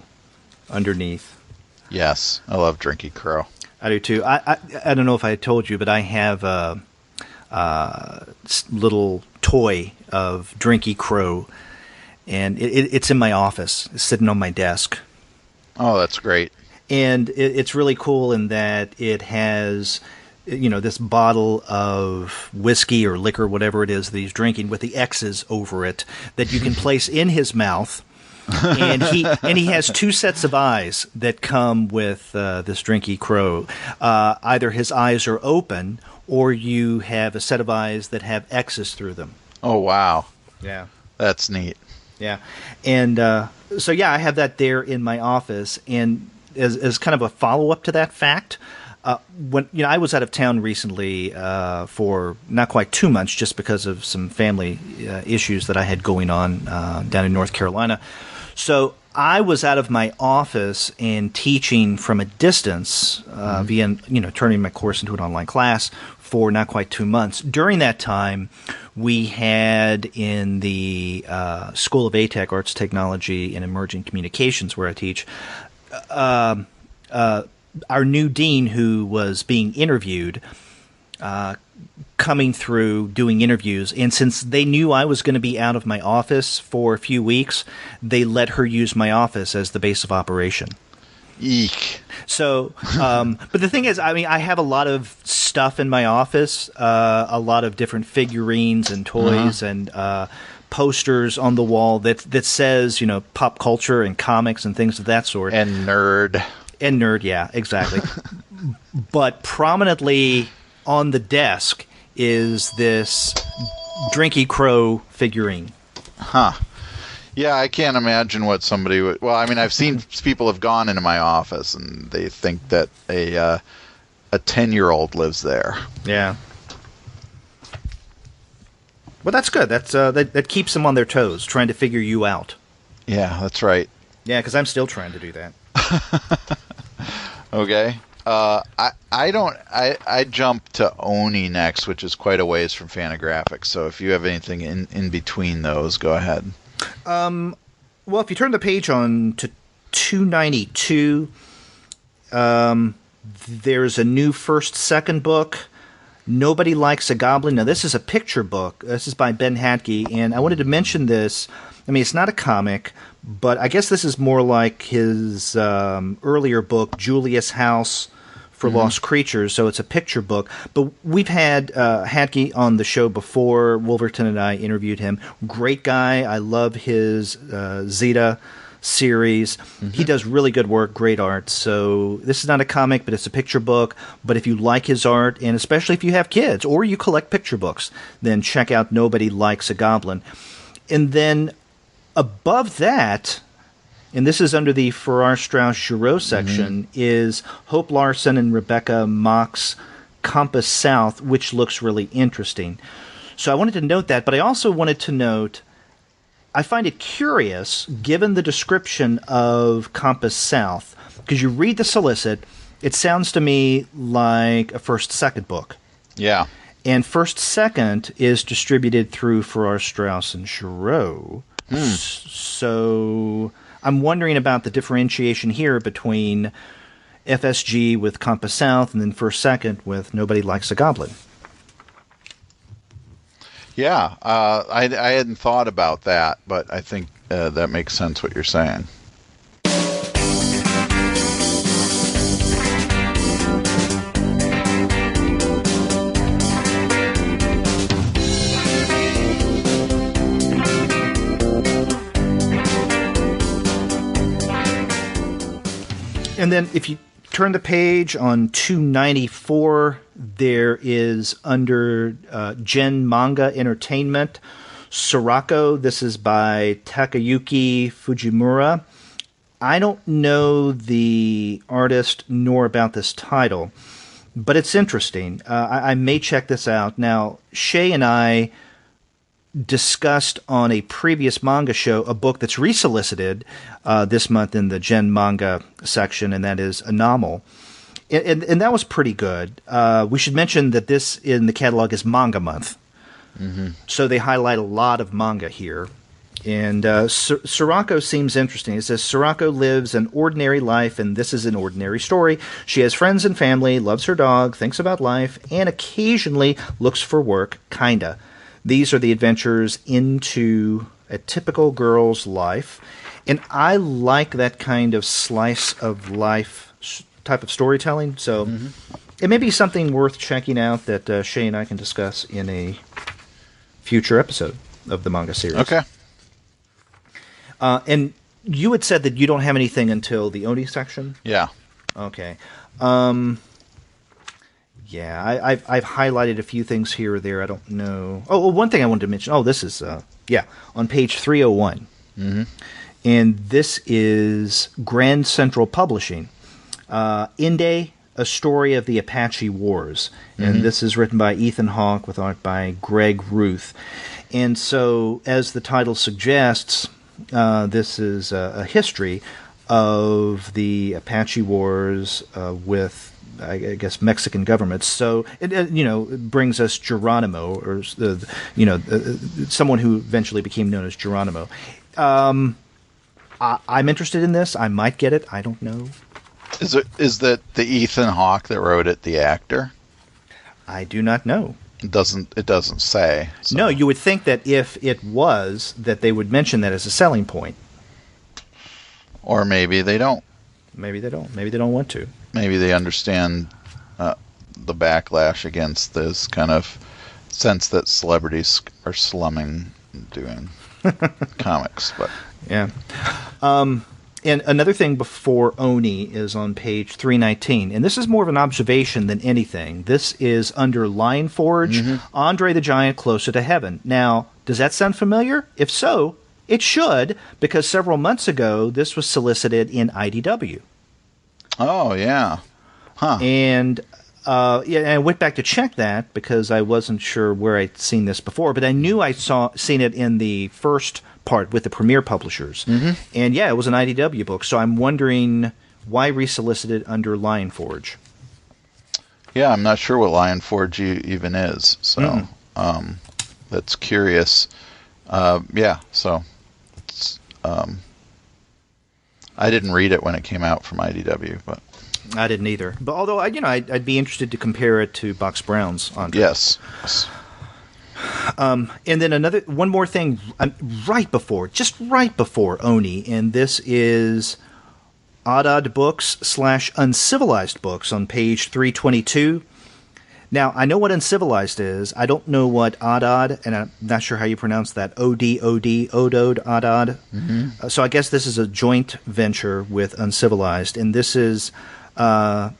Speaker 2: underneath.
Speaker 1: Yes, I love Drinky Crow.
Speaker 2: I do too. I don't know if I told you, but I have a little toy of Drinky Crow, and it's in my office. It's sitting on my desk.
Speaker 1: Oh, that's great.
Speaker 2: And it's really cool in that it has, this bottle of whiskey or liquor, whatever it is that he's drinking, with the X's over it that you can place in his mouth. And he has 2 sets of eyes that come with this Drinky Crow. Either his eyes are open, or you have a set of eyes that have X's through them.
Speaker 1: Oh, wow.
Speaker 2: Yeah.
Speaker 1: That's neat.
Speaker 2: Yeah. And I have that there in my office. And as kind of a follow-up to that fact, when I was out of town recently for not quite 2 months, just because of some family issues that I had going on down in North Carolina. So I was out of my office and teaching from a distance via turning my course into an online class for not quite 2 months. During that time, we had in the School of ATEC, Arts, Technology, and Emerging Communications, where I teach, our new dean, who was being interviewed, coming through doing interviews. And since they knew I was going to be out of my office for a few weeks, they let her use my office as the base of operation.
Speaker 1: Eek.
Speaker 2: So, but the thing is, I have a lot of stuff in my office, a lot of different figurines and toys and posters on the wall that says, pop culture and comics and things of that sort.
Speaker 1: And nerd.
Speaker 2: Yeah, exactly. But prominently on the desk is this Drinky Crow figurine.
Speaker 1: Huh. Yeah, I can't imagine what somebody would... Well, I've seen people have gone into my office and they think that a 10-year-old lives there.
Speaker 2: Yeah. Well, that's good. That keeps them on their toes, trying to figure you out.
Speaker 1: Yeah, that's right.
Speaker 2: Yeah, because I'm still trying to do that.
Speaker 1: Okay. I jumped to Oni next, which is quite a ways from Fantagraphics. So if you have anything in between those, go ahead.
Speaker 2: Well, if you turn the page on to 292, There's a new second book. Nobody Likes a Goblin. Now, this is a picture book. This is by Ben Hatke, and I wanted to mention this. I mean, it's not a comic, but I guess this is more like his earlier book, Julius House for Lost Creatures, so it's a picture book. But we've had Hatke on the show before. Wolverton and I interviewed him. Great guy. I love his Zeta series. He does really good work, great art. So this is not a comic, but it's a picture book. But if you like his art, and especially if you have kids or you collect picture books, then check out Nobody Likes a Goblin. And then above that, and this is under the Farrar, Straus, Giroux section, is Hope Larson and Rebecca Mock's Compass South, which looks really interesting. So I wanted to note that, but I also wanted to note, I find it curious, given the description of Compass South, because you read the solicit, it sounds to me like a second book.
Speaker 1: Yeah.
Speaker 2: And second is distributed through Farrar, Straus, and Giroux. So I'm wondering about the differentiation here between FSG with Compass South and then second with Nobody Likes a Goblin.
Speaker 1: Yeah, I hadn't thought about that, but I think that makes sense what you're saying.
Speaker 2: And then if you turn the page on 294, there is under Gen Manga Entertainment, Sorako. This is by Takayuki Fujimura. I don't know the artist nor about this title, but it's interesting. I may check this out. Now, Shay and I discussed on a previous manga show a book that's resolicited this month in the Gen Manga section, and that is Anomal. And that was pretty good. We should mention that this in the catalog is Manga Month. So they highlight a lot of manga here. And Sorako seems interesting. It says, Sorako lives an ordinary life, and this is an ordinary story. She has friends and family, loves her dog, thinks about life, and occasionally looks for work, kinda. These are the adventures into a typical girl's life. And I like that kind of slice of life type of storytelling. So it may be something worth checking out that Shay and I can discuss in a future episode of the manga series.
Speaker 1: Okay.
Speaker 2: And you had said that you don't have anything until the Oni section?
Speaker 1: Yeah.
Speaker 2: Okay. Yeah, I've highlighted a few things here or there. I don't know. Oh, one thing I wanted to mention. Oh, this is, on page 301. And this is Grand Central Publishing. Inde, A Story of the Apache Wars. And this is written by Ethan Hawke with art by Greg Ruth. And so, as the title suggests, this is a history of the Apache Wars with, I guess, Mexican governments. So it brings us Geronimo, or someone who eventually became known as Geronimo. I'm interested in this. I might get it. I don't know.
Speaker 1: Is that the Ethan Hawke that wrote it, the actor?
Speaker 2: I do not know.
Speaker 1: It doesn't say. So.
Speaker 2: No, you would think that if it was, that they would mention that as a selling point.
Speaker 1: Or maybe they don't.
Speaker 2: Maybe they don't. Maybe they don't want to.
Speaker 1: Maybe they understand the backlash against this kind of sense that celebrities are slumming doing comics. But
Speaker 2: yeah. And another thing before Oni is on page 319, and this is more of an observation than anything. This is under Lion Forge, Andre the Giant Closer to Heaven. Now, does that sound familiar? If so, it should, because several months ago, this was solicited in IDW.
Speaker 1: Oh, yeah. Huh.
Speaker 2: And I went back to check that because I wasn't sure where I'd seen this before, but I knew I'd seen it in the first part with the Premier Publishers. And yeah, it was an IDW book, so I'm wondering why resolicited under Lion Forge.
Speaker 1: Yeah, I'm not sure what Lion Forge even is, so that's curious. Yeah, so it's, I didn't read it when it came out from IDW, but
Speaker 2: I didn't either. But although I'd be interested to compare it to Box Brown's Andre.
Speaker 1: Yes.
Speaker 2: And then one more thing, just right before Oni, and this is Odd Books / Uncivilized Books on page 322. Now, I know what Uncivilized is. I don't know what Odd, and I'm not sure how you pronounce that. Odod, Odd. Mm-hmm. So I guess this is a joint venture with Uncivilized, and this is Musnet,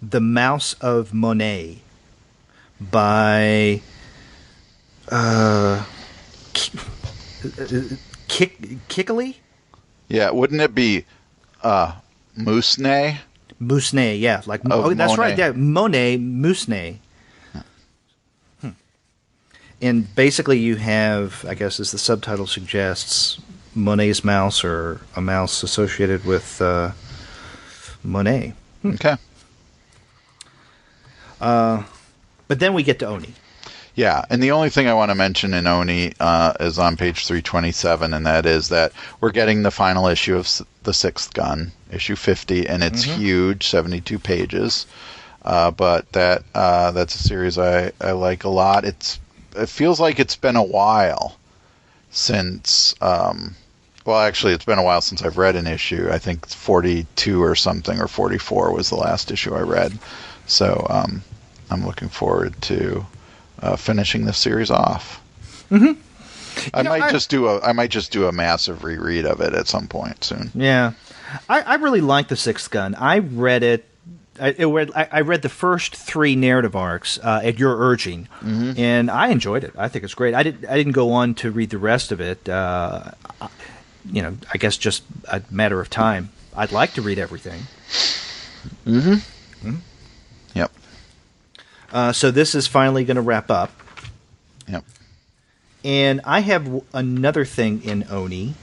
Speaker 2: the Mouse of Monet, by Kickley?
Speaker 1: Yeah, wouldn't it be Mousne?
Speaker 2: Mousne, yeah. That's
Speaker 1: Monet.
Speaker 2: right. Yeah, Monet, Mousne. And basically you have, I guess as the subtitle suggests, Monet's mouse, or a mouse associated with Monet.
Speaker 1: Okay.
Speaker 2: But then we get to Oni.
Speaker 1: Yeah, and the only thing I want to mention in Oni is on page 327, and that is that we're getting the final issue of The Sixth Gun, issue 50, and it's huge, 72 pages. But that's a series I like a lot. It feels like it's been a while since... well, actually, it's been a while since I've read an issue. I think 42 or something, or 44 was the last issue I read. So I'm looking forward to finishing this series off. Mm-hmm. I might just do a massive reread of it at some point soon.
Speaker 2: Yeah, I really like The Sixth Gun. I read it. I read the first 3 narrative arcs at your urging, and I enjoyed it. I think it's great. I didn't go on to read the rest of it. I guess just a matter of time. I'd like to read everything.
Speaker 1: Yep.
Speaker 2: So this is finally going to wrap up.
Speaker 1: Yep.
Speaker 2: And I have another thing in Oni.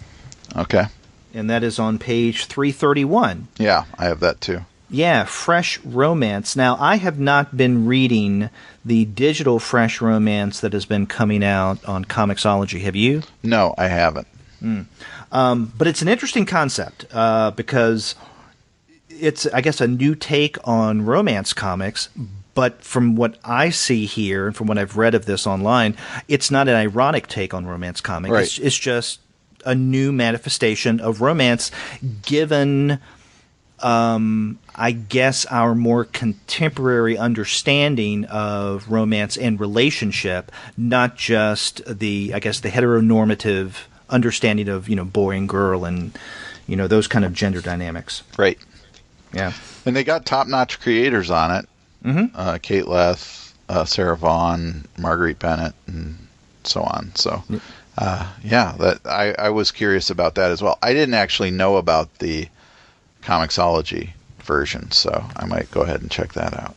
Speaker 1: Okay.
Speaker 2: And that is on page 331.
Speaker 1: Yeah, I have that too.
Speaker 2: Yeah, Fresh Romance. Now, I have not been reading the digital Fresh Romance that has been coming out on Comixology. Have you?
Speaker 1: No, I haven't.
Speaker 2: But it's an interesting concept because it's, I guess, a new take on romance comics. But from what I see here, and from what I've read of this online, it's not an ironic take on romance comics.
Speaker 1: Right.
Speaker 2: It's just a new manifestation of romance given... I guess our more contemporary understanding of romance and relationship, not just the heteronormative understanding of, boy and girl and, those kind of gender dynamics.
Speaker 1: Right.
Speaker 2: Yeah.
Speaker 1: And they got top-notch creators on it.
Speaker 2: Mm-hmm.
Speaker 1: Kate Leth, Sarah Vaughn, Marguerite Bennett, and so on. So, I was curious about that as well. I didn't actually know about the Comixology version, so I might go ahead and check that out.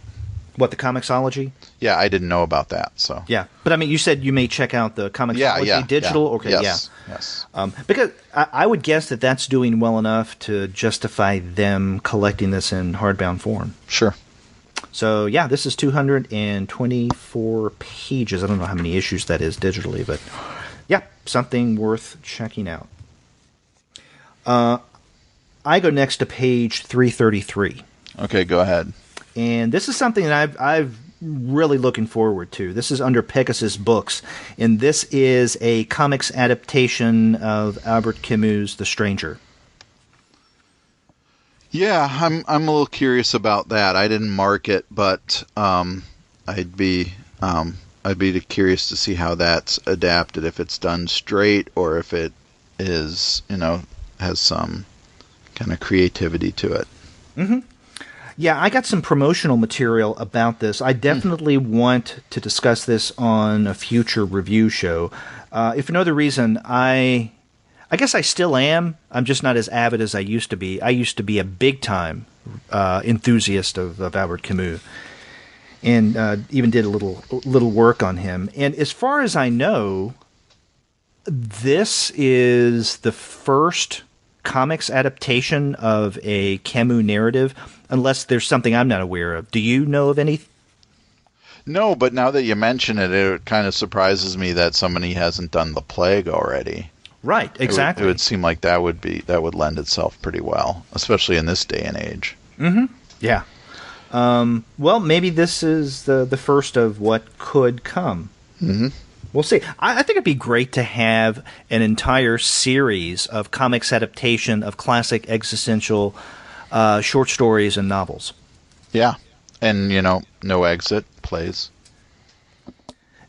Speaker 2: What, the Comixology?
Speaker 1: Yeah, I didn't know about that. So
Speaker 2: yeah, but I mean, you said you may check out the Comixology digital.
Speaker 1: Yeah.
Speaker 2: Okay,
Speaker 1: yes,
Speaker 2: yeah,
Speaker 1: yes.
Speaker 2: Because I would guess that that's doing well enough to justify them collecting this in hardbound form.
Speaker 1: Sure.
Speaker 2: So yeah, this is 224 pages. I don't know how many issues that is digitally, but yeah, something worth checking out. I go next to page 333.
Speaker 1: Okay, go ahead.
Speaker 2: And this is something that I've really looking forward to. This is under Pegasus Books, and this is a comics adaptation of Albert Camus' The Stranger.
Speaker 1: Yeah, I'm a little curious about that. I didn't mark it, but I'd be curious to see how that's adapted. If it's done straight, or if it is, has some kind of creativity to it.
Speaker 2: Mm-hmm. Yeah, I got some promotional material about this. I definitely want to discuss this on a future review show. If for no other reason, I guess I still am. I'm just not as avid as I used to be. I used to be a big-time enthusiast of Albert Camus, and even did a little work on him. And as far as I know, this is the first comics adaptation of a Camus narrative, unless there's something I'm not aware of. Do you know of any?
Speaker 1: No, but now that you mention it, it kind of surprises me that somebody hasn't done The Plague already.
Speaker 2: Right, exactly.
Speaker 1: It would seem like that would lend itself pretty well, especially in this day and age.
Speaker 2: Yeah. Well, maybe this is the first of what could come. We'll see. I think it'd be great to have an entire series of comics adaptation of classic existential short stories and novels.
Speaker 1: Yeah, and no exit plays.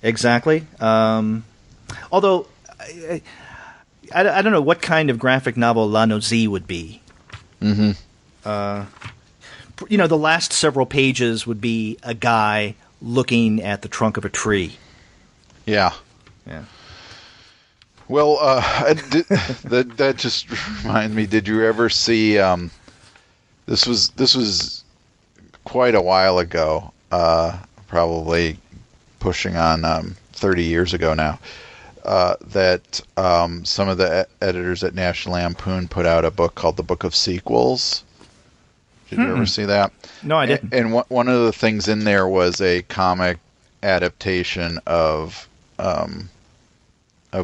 Speaker 2: Exactly. Although I don't know what kind of graphic novel La Nausée would be. The last several pages would be a guy looking at the trunk of a tree.
Speaker 1: Yeah. Well, that just reminds me. Did you ever see? This was quite a while ago. Probably pushing on 30 years ago now. That some of the editors at National Lampoon put out a book called The Book of Sequels. Did you ever see that?
Speaker 2: No, I didn't.
Speaker 1: And one of the things in there was a comic adaptation of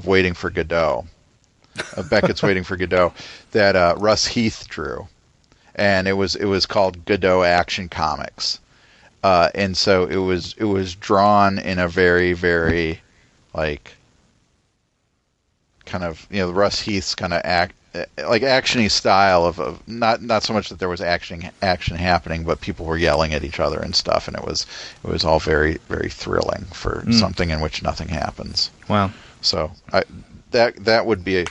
Speaker 1: Waiting for Godot, of Beckett's Waiting for Godot, that Russ Heath drew, and it was called Godot Action Comics, and so it was drawn in a very, very like kind of Russ Heath's kind of actiony style of not so much that there was action happening, but people were yelling at each other and stuff, and it was all very, very thrilling for something in which nothing happens.
Speaker 2: Wow.
Speaker 1: So that would be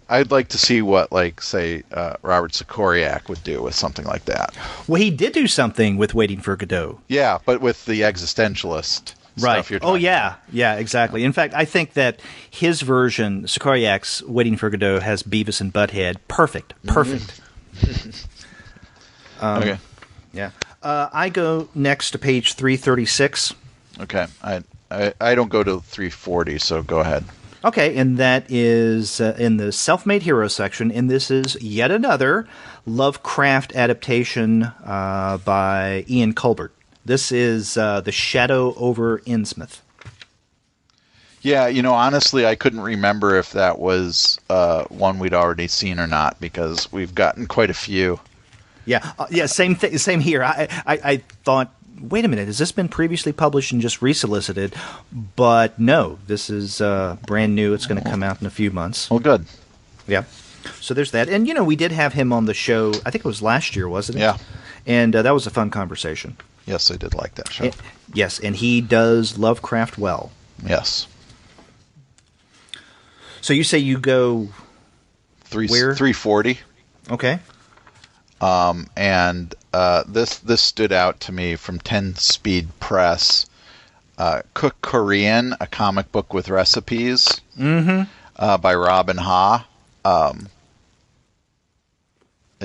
Speaker 1: I'd like to see what say Robert Sikoriak would do with something like that.
Speaker 2: Well, he did do something with Waiting for Godot.
Speaker 1: Yeah, but with the existentialist.
Speaker 2: Right. Oh, yeah. Yeah, exactly. In fact, I think that his version, Sikoriak's Waiting for Godot, has Beavis and Butthead. Perfect.
Speaker 1: Okay.
Speaker 2: Yeah. I go next to page 336.
Speaker 1: Okay. I don't go to 340, so go ahead.
Speaker 2: Okay, and that is in the Self-Made Hero section, and this is yet another Lovecraft adaptation by Ian Colbert. This is The Shadow over Innsmouth.
Speaker 1: Yeah, honestly, I couldn't remember if that was one we'd already seen or not, because we've gotten quite a few.
Speaker 2: Yeah, same thing. Same here. I thought, wait a minute, has this been previously published and just resolicited? But no, this is brand new. It's going to come out in a few months.
Speaker 1: Well, good.
Speaker 2: Yeah. So there's that. And, we did have him on the show, I think it was last year, wasn't it?
Speaker 1: Yeah.
Speaker 2: And that was a fun conversation.
Speaker 1: Yes, I did like that show.
Speaker 2: Yes, and he does Lovecraft well.
Speaker 1: Yes.
Speaker 2: So you say you go where?
Speaker 1: 340.
Speaker 2: Okay.
Speaker 1: And this stood out to me from 10 Speed Press. Cook Korean, a comic book with recipes, by Robin Ha.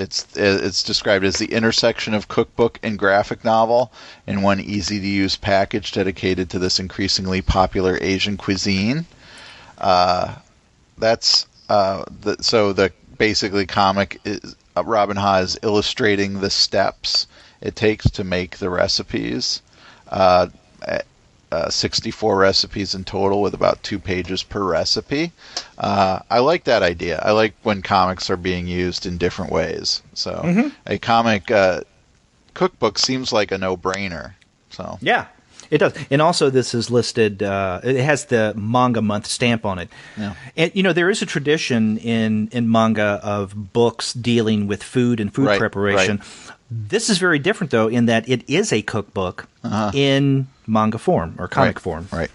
Speaker 1: It's described as the intersection of cookbook and graphic novel in one easy-to-use package dedicated to this increasingly popular Asian cuisine. The basically comic is Robin Ha is illustrating the steps it takes to make the recipes. 64 recipes in total, with about 2 pages per recipe. I like that idea. I like when comics are being used in different ways. So a comic cookbook seems like a no-brainer. So
Speaker 2: yeah, it does. And also this is listed, it has the manga month stamp on it.
Speaker 1: Yeah.
Speaker 2: And, there is a tradition in manga of books dealing with food and food preparation. Right. This is very different, though, in that it is a cookbook in manga form or comic form.
Speaker 1: Right.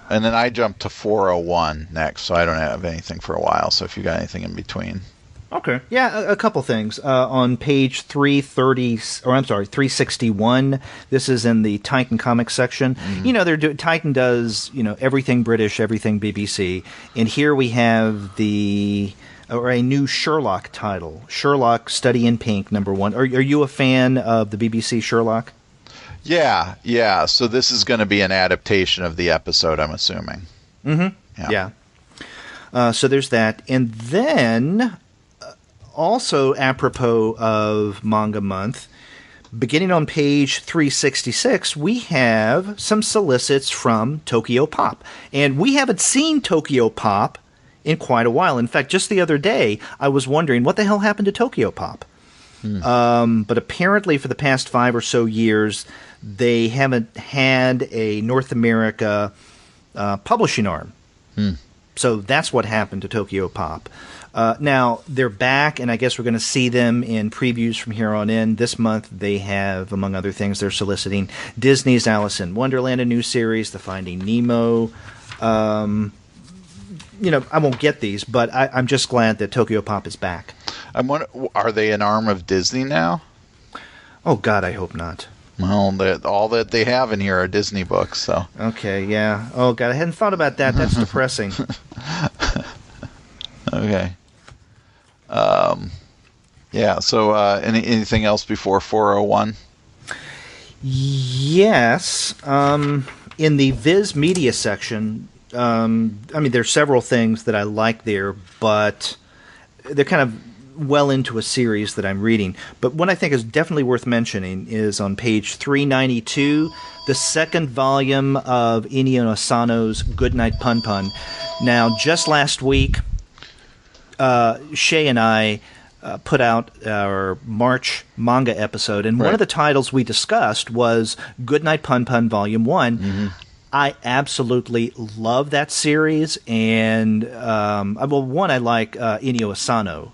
Speaker 1: And then I jumped to 401 next, so I don't have anything for a while. So if you got anything in between.
Speaker 2: Okay. Yeah, a couple things. On page 361, this is in the Titan Comics section. Titan does, everything British, everything BBC. And here we have a new Sherlock title, Sherlock Study in Pink, #1. Are you a fan of the BBC Sherlock?
Speaker 1: Yeah. So this is going to be an adaptation of the episode, I'm assuming.
Speaker 2: Yeah. So there's that. And then, also apropos of Manga Month, Beginning on page 366, we have some solicits from Tokyo Pop. And we haven't seen Tokyo Pop in quite a while. In fact, just the other day, I was wondering what the hell happened to Tokyo Pop. But apparently for the past 5 or so years, they haven't had a North America publishing arm. So that's what happened to Tokyo Pop. Now, they're back, and I guess we're going to see them in previews from here on in. This month, they have, among other things, they're soliciting Disney's Alice in Wonderland, a new series, the Finding Nemo. I won't get these, but I'm just glad that Tokyo Pop is back.
Speaker 1: Are they an arm of Disney now?
Speaker 2: Oh, God, I hope not.
Speaker 1: Well, all that they have in here are Disney books, so.
Speaker 2: Okay, yeah. Oh, God, I hadn't thought about that. That's depressing.
Speaker 1: Okay. So anything else before 401?
Speaker 2: Yes. In the Viz Media section, there's several things that I like there, but they're kind of well into a series that I'm reading. But one I think is definitely worth mentioning is on page 392, the second volume of Inio Asano's Goodnight Pun Pun. Now, just last week, Shay and I put out our March manga episode, and one of the titles we discussed was Goodnight Pun Pun Volume 1. Mm-hmm. I absolutely love that series, and I like Inio Asano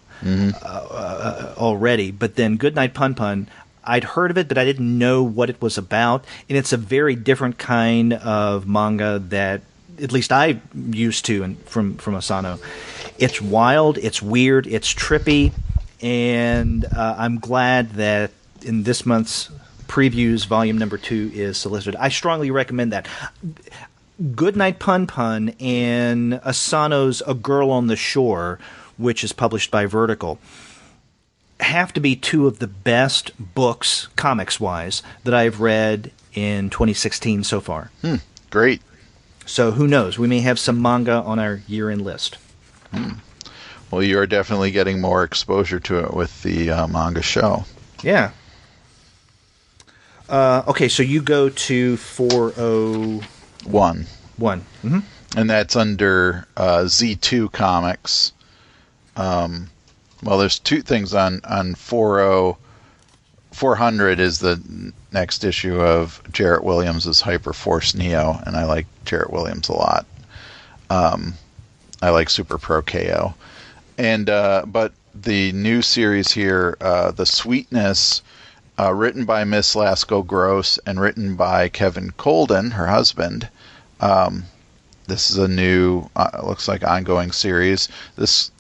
Speaker 2: already, but then Goodnight Pun Pun, I'd heard of it, but I didn't know what it was about, and it's a very different kind of manga that at least I'm used to from Asano. It's wild, it's weird, it's trippy, and I'm glad that in this month's previews, volume number 2 is solicited. I strongly recommend that. Goodnight Pun Pun and Asano's A Girl on the Shore, which is published by Vertical, have to be two of the best books, comics-wise, that I've read in 2016 so far.
Speaker 1: Great.
Speaker 2: So who knows? We may have some manga on our year-end list.
Speaker 1: Well, you are definitely getting more exposure to it with the manga show.
Speaker 2: Yeah. Okay, so you go to 401. Mm-hmm.
Speaker 1: And that's under Z2 Comics. There's two things on 400 is the next issue of Jarrett Williams' Hyperforce Neo, and I like Jarrett Williams a lot. I like Super Pro KO. And but the new series here, The Sweetness, written by Miss Lasco Gross and written by Kevin Colden, her husband. This is a new, looks like ongoing series. This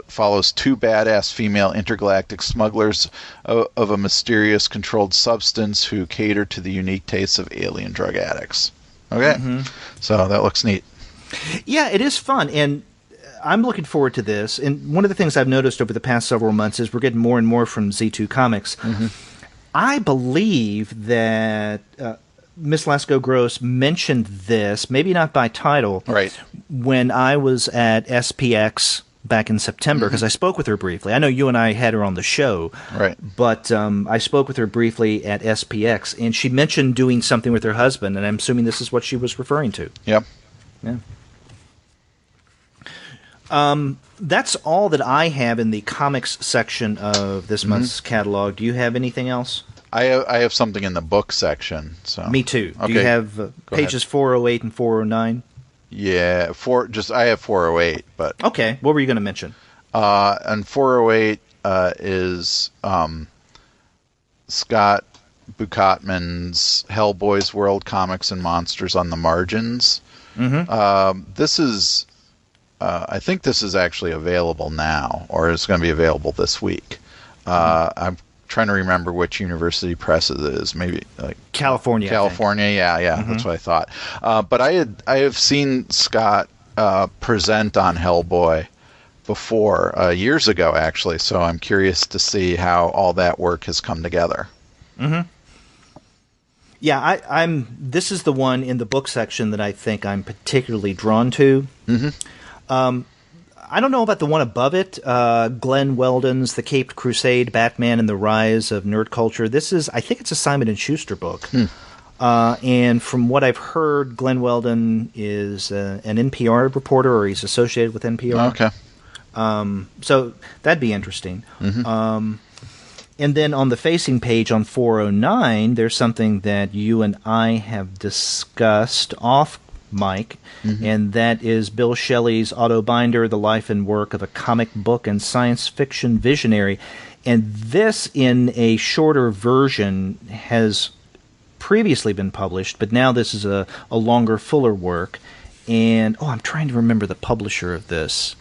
Speaker 1: follows two badass female intergalactic smugglers of a mysterious controlled substance who cater to the unique tastes of alien drug addicts. Okay, So that looks neat.
Speaker 2: Yeah, it is fun, and I'm looking forward to this. And one of the things I've noticed over the past several months is we're getting more and more from Z2 Comics. I believe that Miss Lasco Gross mentioned this, maybe not by title,
Speaker 1: right,
Speaker 2: when I was at SPX back in September, because I spoke with her briefly. I know you and I had her on the show,
Speaker 1: right?
Speaker 2: But I spoke with her briefly at SPX, and she mentioned doing something with her husband, and I'm assuming this is what she was referring to.
Speaker 1: Yep.
Speaker 2: Yeah. That's all that I have in the comics section of this month's catalog. Do you have anything else?
Speaker 1: I have something in the book section. So
Speaker 2: me too.
Speaker 1: Okay.
Speaker 2: Do you have pages 408 and 409?
Speaker 1: Yeah, I have 408, but
Speaker 2: okay. What were you going to mention?
Speaker 1: And 408 is Scott Bukatman's Hellboy's World Comics and Monsters on the Margins. This is, I think this is actually available now, or it's going to be available this week. I'm trying to remember which University Press it is. Maybe like
Speaker 2: California.
Speaker 1: Yeah, that's what I thought. But I have seen Scott present on Hellboy before, years ago actually. So I'm curious to see how all that work has come together.
Speaker 2: Yeah, I'm. This is the one in the book section that I think I'm particularly drawn to. I don't know about the one above it, Glenn Weldon's The Caped Crusade, Batman and the Rise of Nerd Culture. I think it's a Simon & Schuster book. And from what I've heard, Glenn Weldon is an NPR reporter, or he's associated with NPR.
Speaker 1: Okay.
Speaker 2: So that'd be interesting.
Speaker 1: Mm-hmm.
Speaker 2: And then on the facing page on 409, there's something that you and I have discussed off mic, and that is Bill Shelley's Otto Binder, The Life and Work of a Comic Book and Science Fiction Visionary. And this, in a shorter version, has previously been published, but now this is a longer, fuller work. And, I'm trying to remember the publisher of this.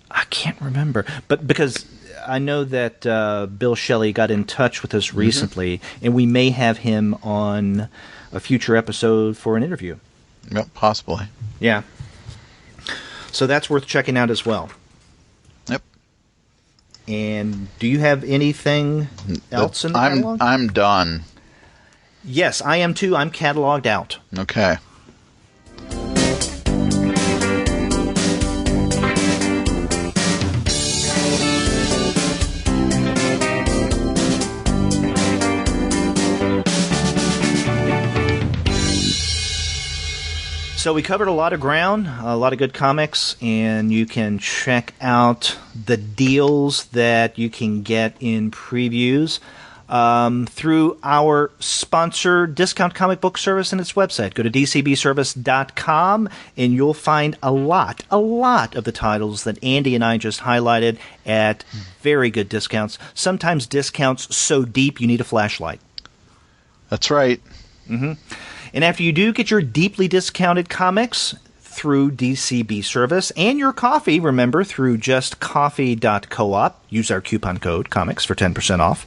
Speaker 2: I can't remember. But because I know that Bill Shelley got in touch with us recently, and we may have him on a future episode for an interview.
Speaker 1: Yep, possibly.
Speaker 2: Yeah. So that's worth checking out as well.
Speaker 1: Yep.
Speaker 2: And do you have anything else in the catalog?
Speaker 1: I'm done.
Speaker 2: Yes, I am too. I'm cataloged out.
Speaker 1: Okay.
Speaker 2: So we covered a lot of ground, a lot of good comics, and you can check out the deals that you can get in previews through our sponsor, Discount Comic Book Service, and its website. Go to dcbservice.com, and you'll find a lot of the titles that Andy and I just highlighted at very good discounts. Sometimes discounts so deep you need a flashlight.
Speaker 1: That's right.
Speaker 2: Mm-hmm. And after you do get your deeply discounted comics through DCB Service, and your coffee, remember, through justcoffee.coop, use our coupon code COMICS for 10% off.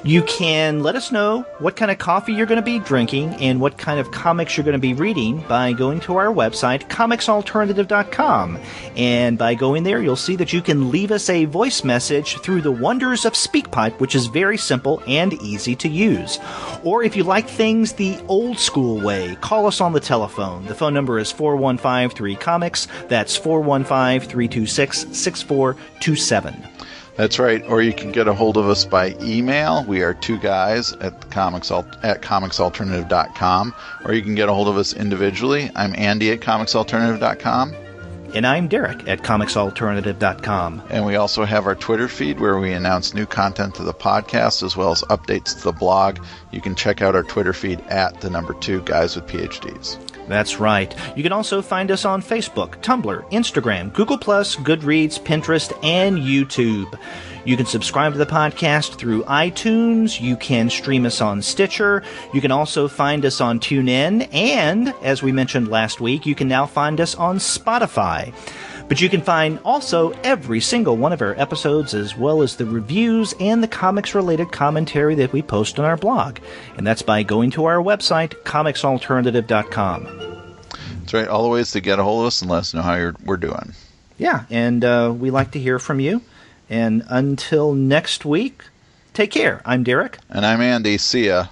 Speaker 2: You can let us know what kind of coffee you're going to be drinking and what kind of comics you're going to be reading by going to our website, comicsalternative.com. And by going there, you'll see that you can leave us a voice message through the wonders of SpeakPipe, which is very simple and easy to use. Or if you like things the old school way, call us on the telephone. The phone number is 415-3-COMICS. That's 415-326-6427.
Speaker 1: That's right. Or you can get a hold of us by email. We are two guys at comicsalternative.com. Or you can get a hold of us individually. I'm Andy at comicsalternative.com.
Speaker 2: And I'm Derek at comicsalternative.com.
Speaker 1: And we also have our Twitter feed where we announce new content to the podcast as well as updates to the blog. You can check out our Twitter feed at the number 2 Guys with PhDs.
Speaker 2: That's right. You can also find us on Facebook, Tumblr, Instagram, Google+, Goodreads, Pinterest, and YouTube. You can subscribe to the podcast through iTunes. You can stream us on Stitcher. You can also find us on TuneIn. And, as we mentioned last week, you can now find us on Spotify. But you can find also every single one of our episodes, as well as the reviews and the comics-related commentary that we post on our blog. And that's by going to our website, comicsalternative.com.
Speaker 1: That's right. All the ways to get a hold of us and let us know how we're doing.
Speaker 2: Yeah, and we like to hear from you. And until next week, take care. I'm Derek.
Speaker 1: And I'm Andy. See ya.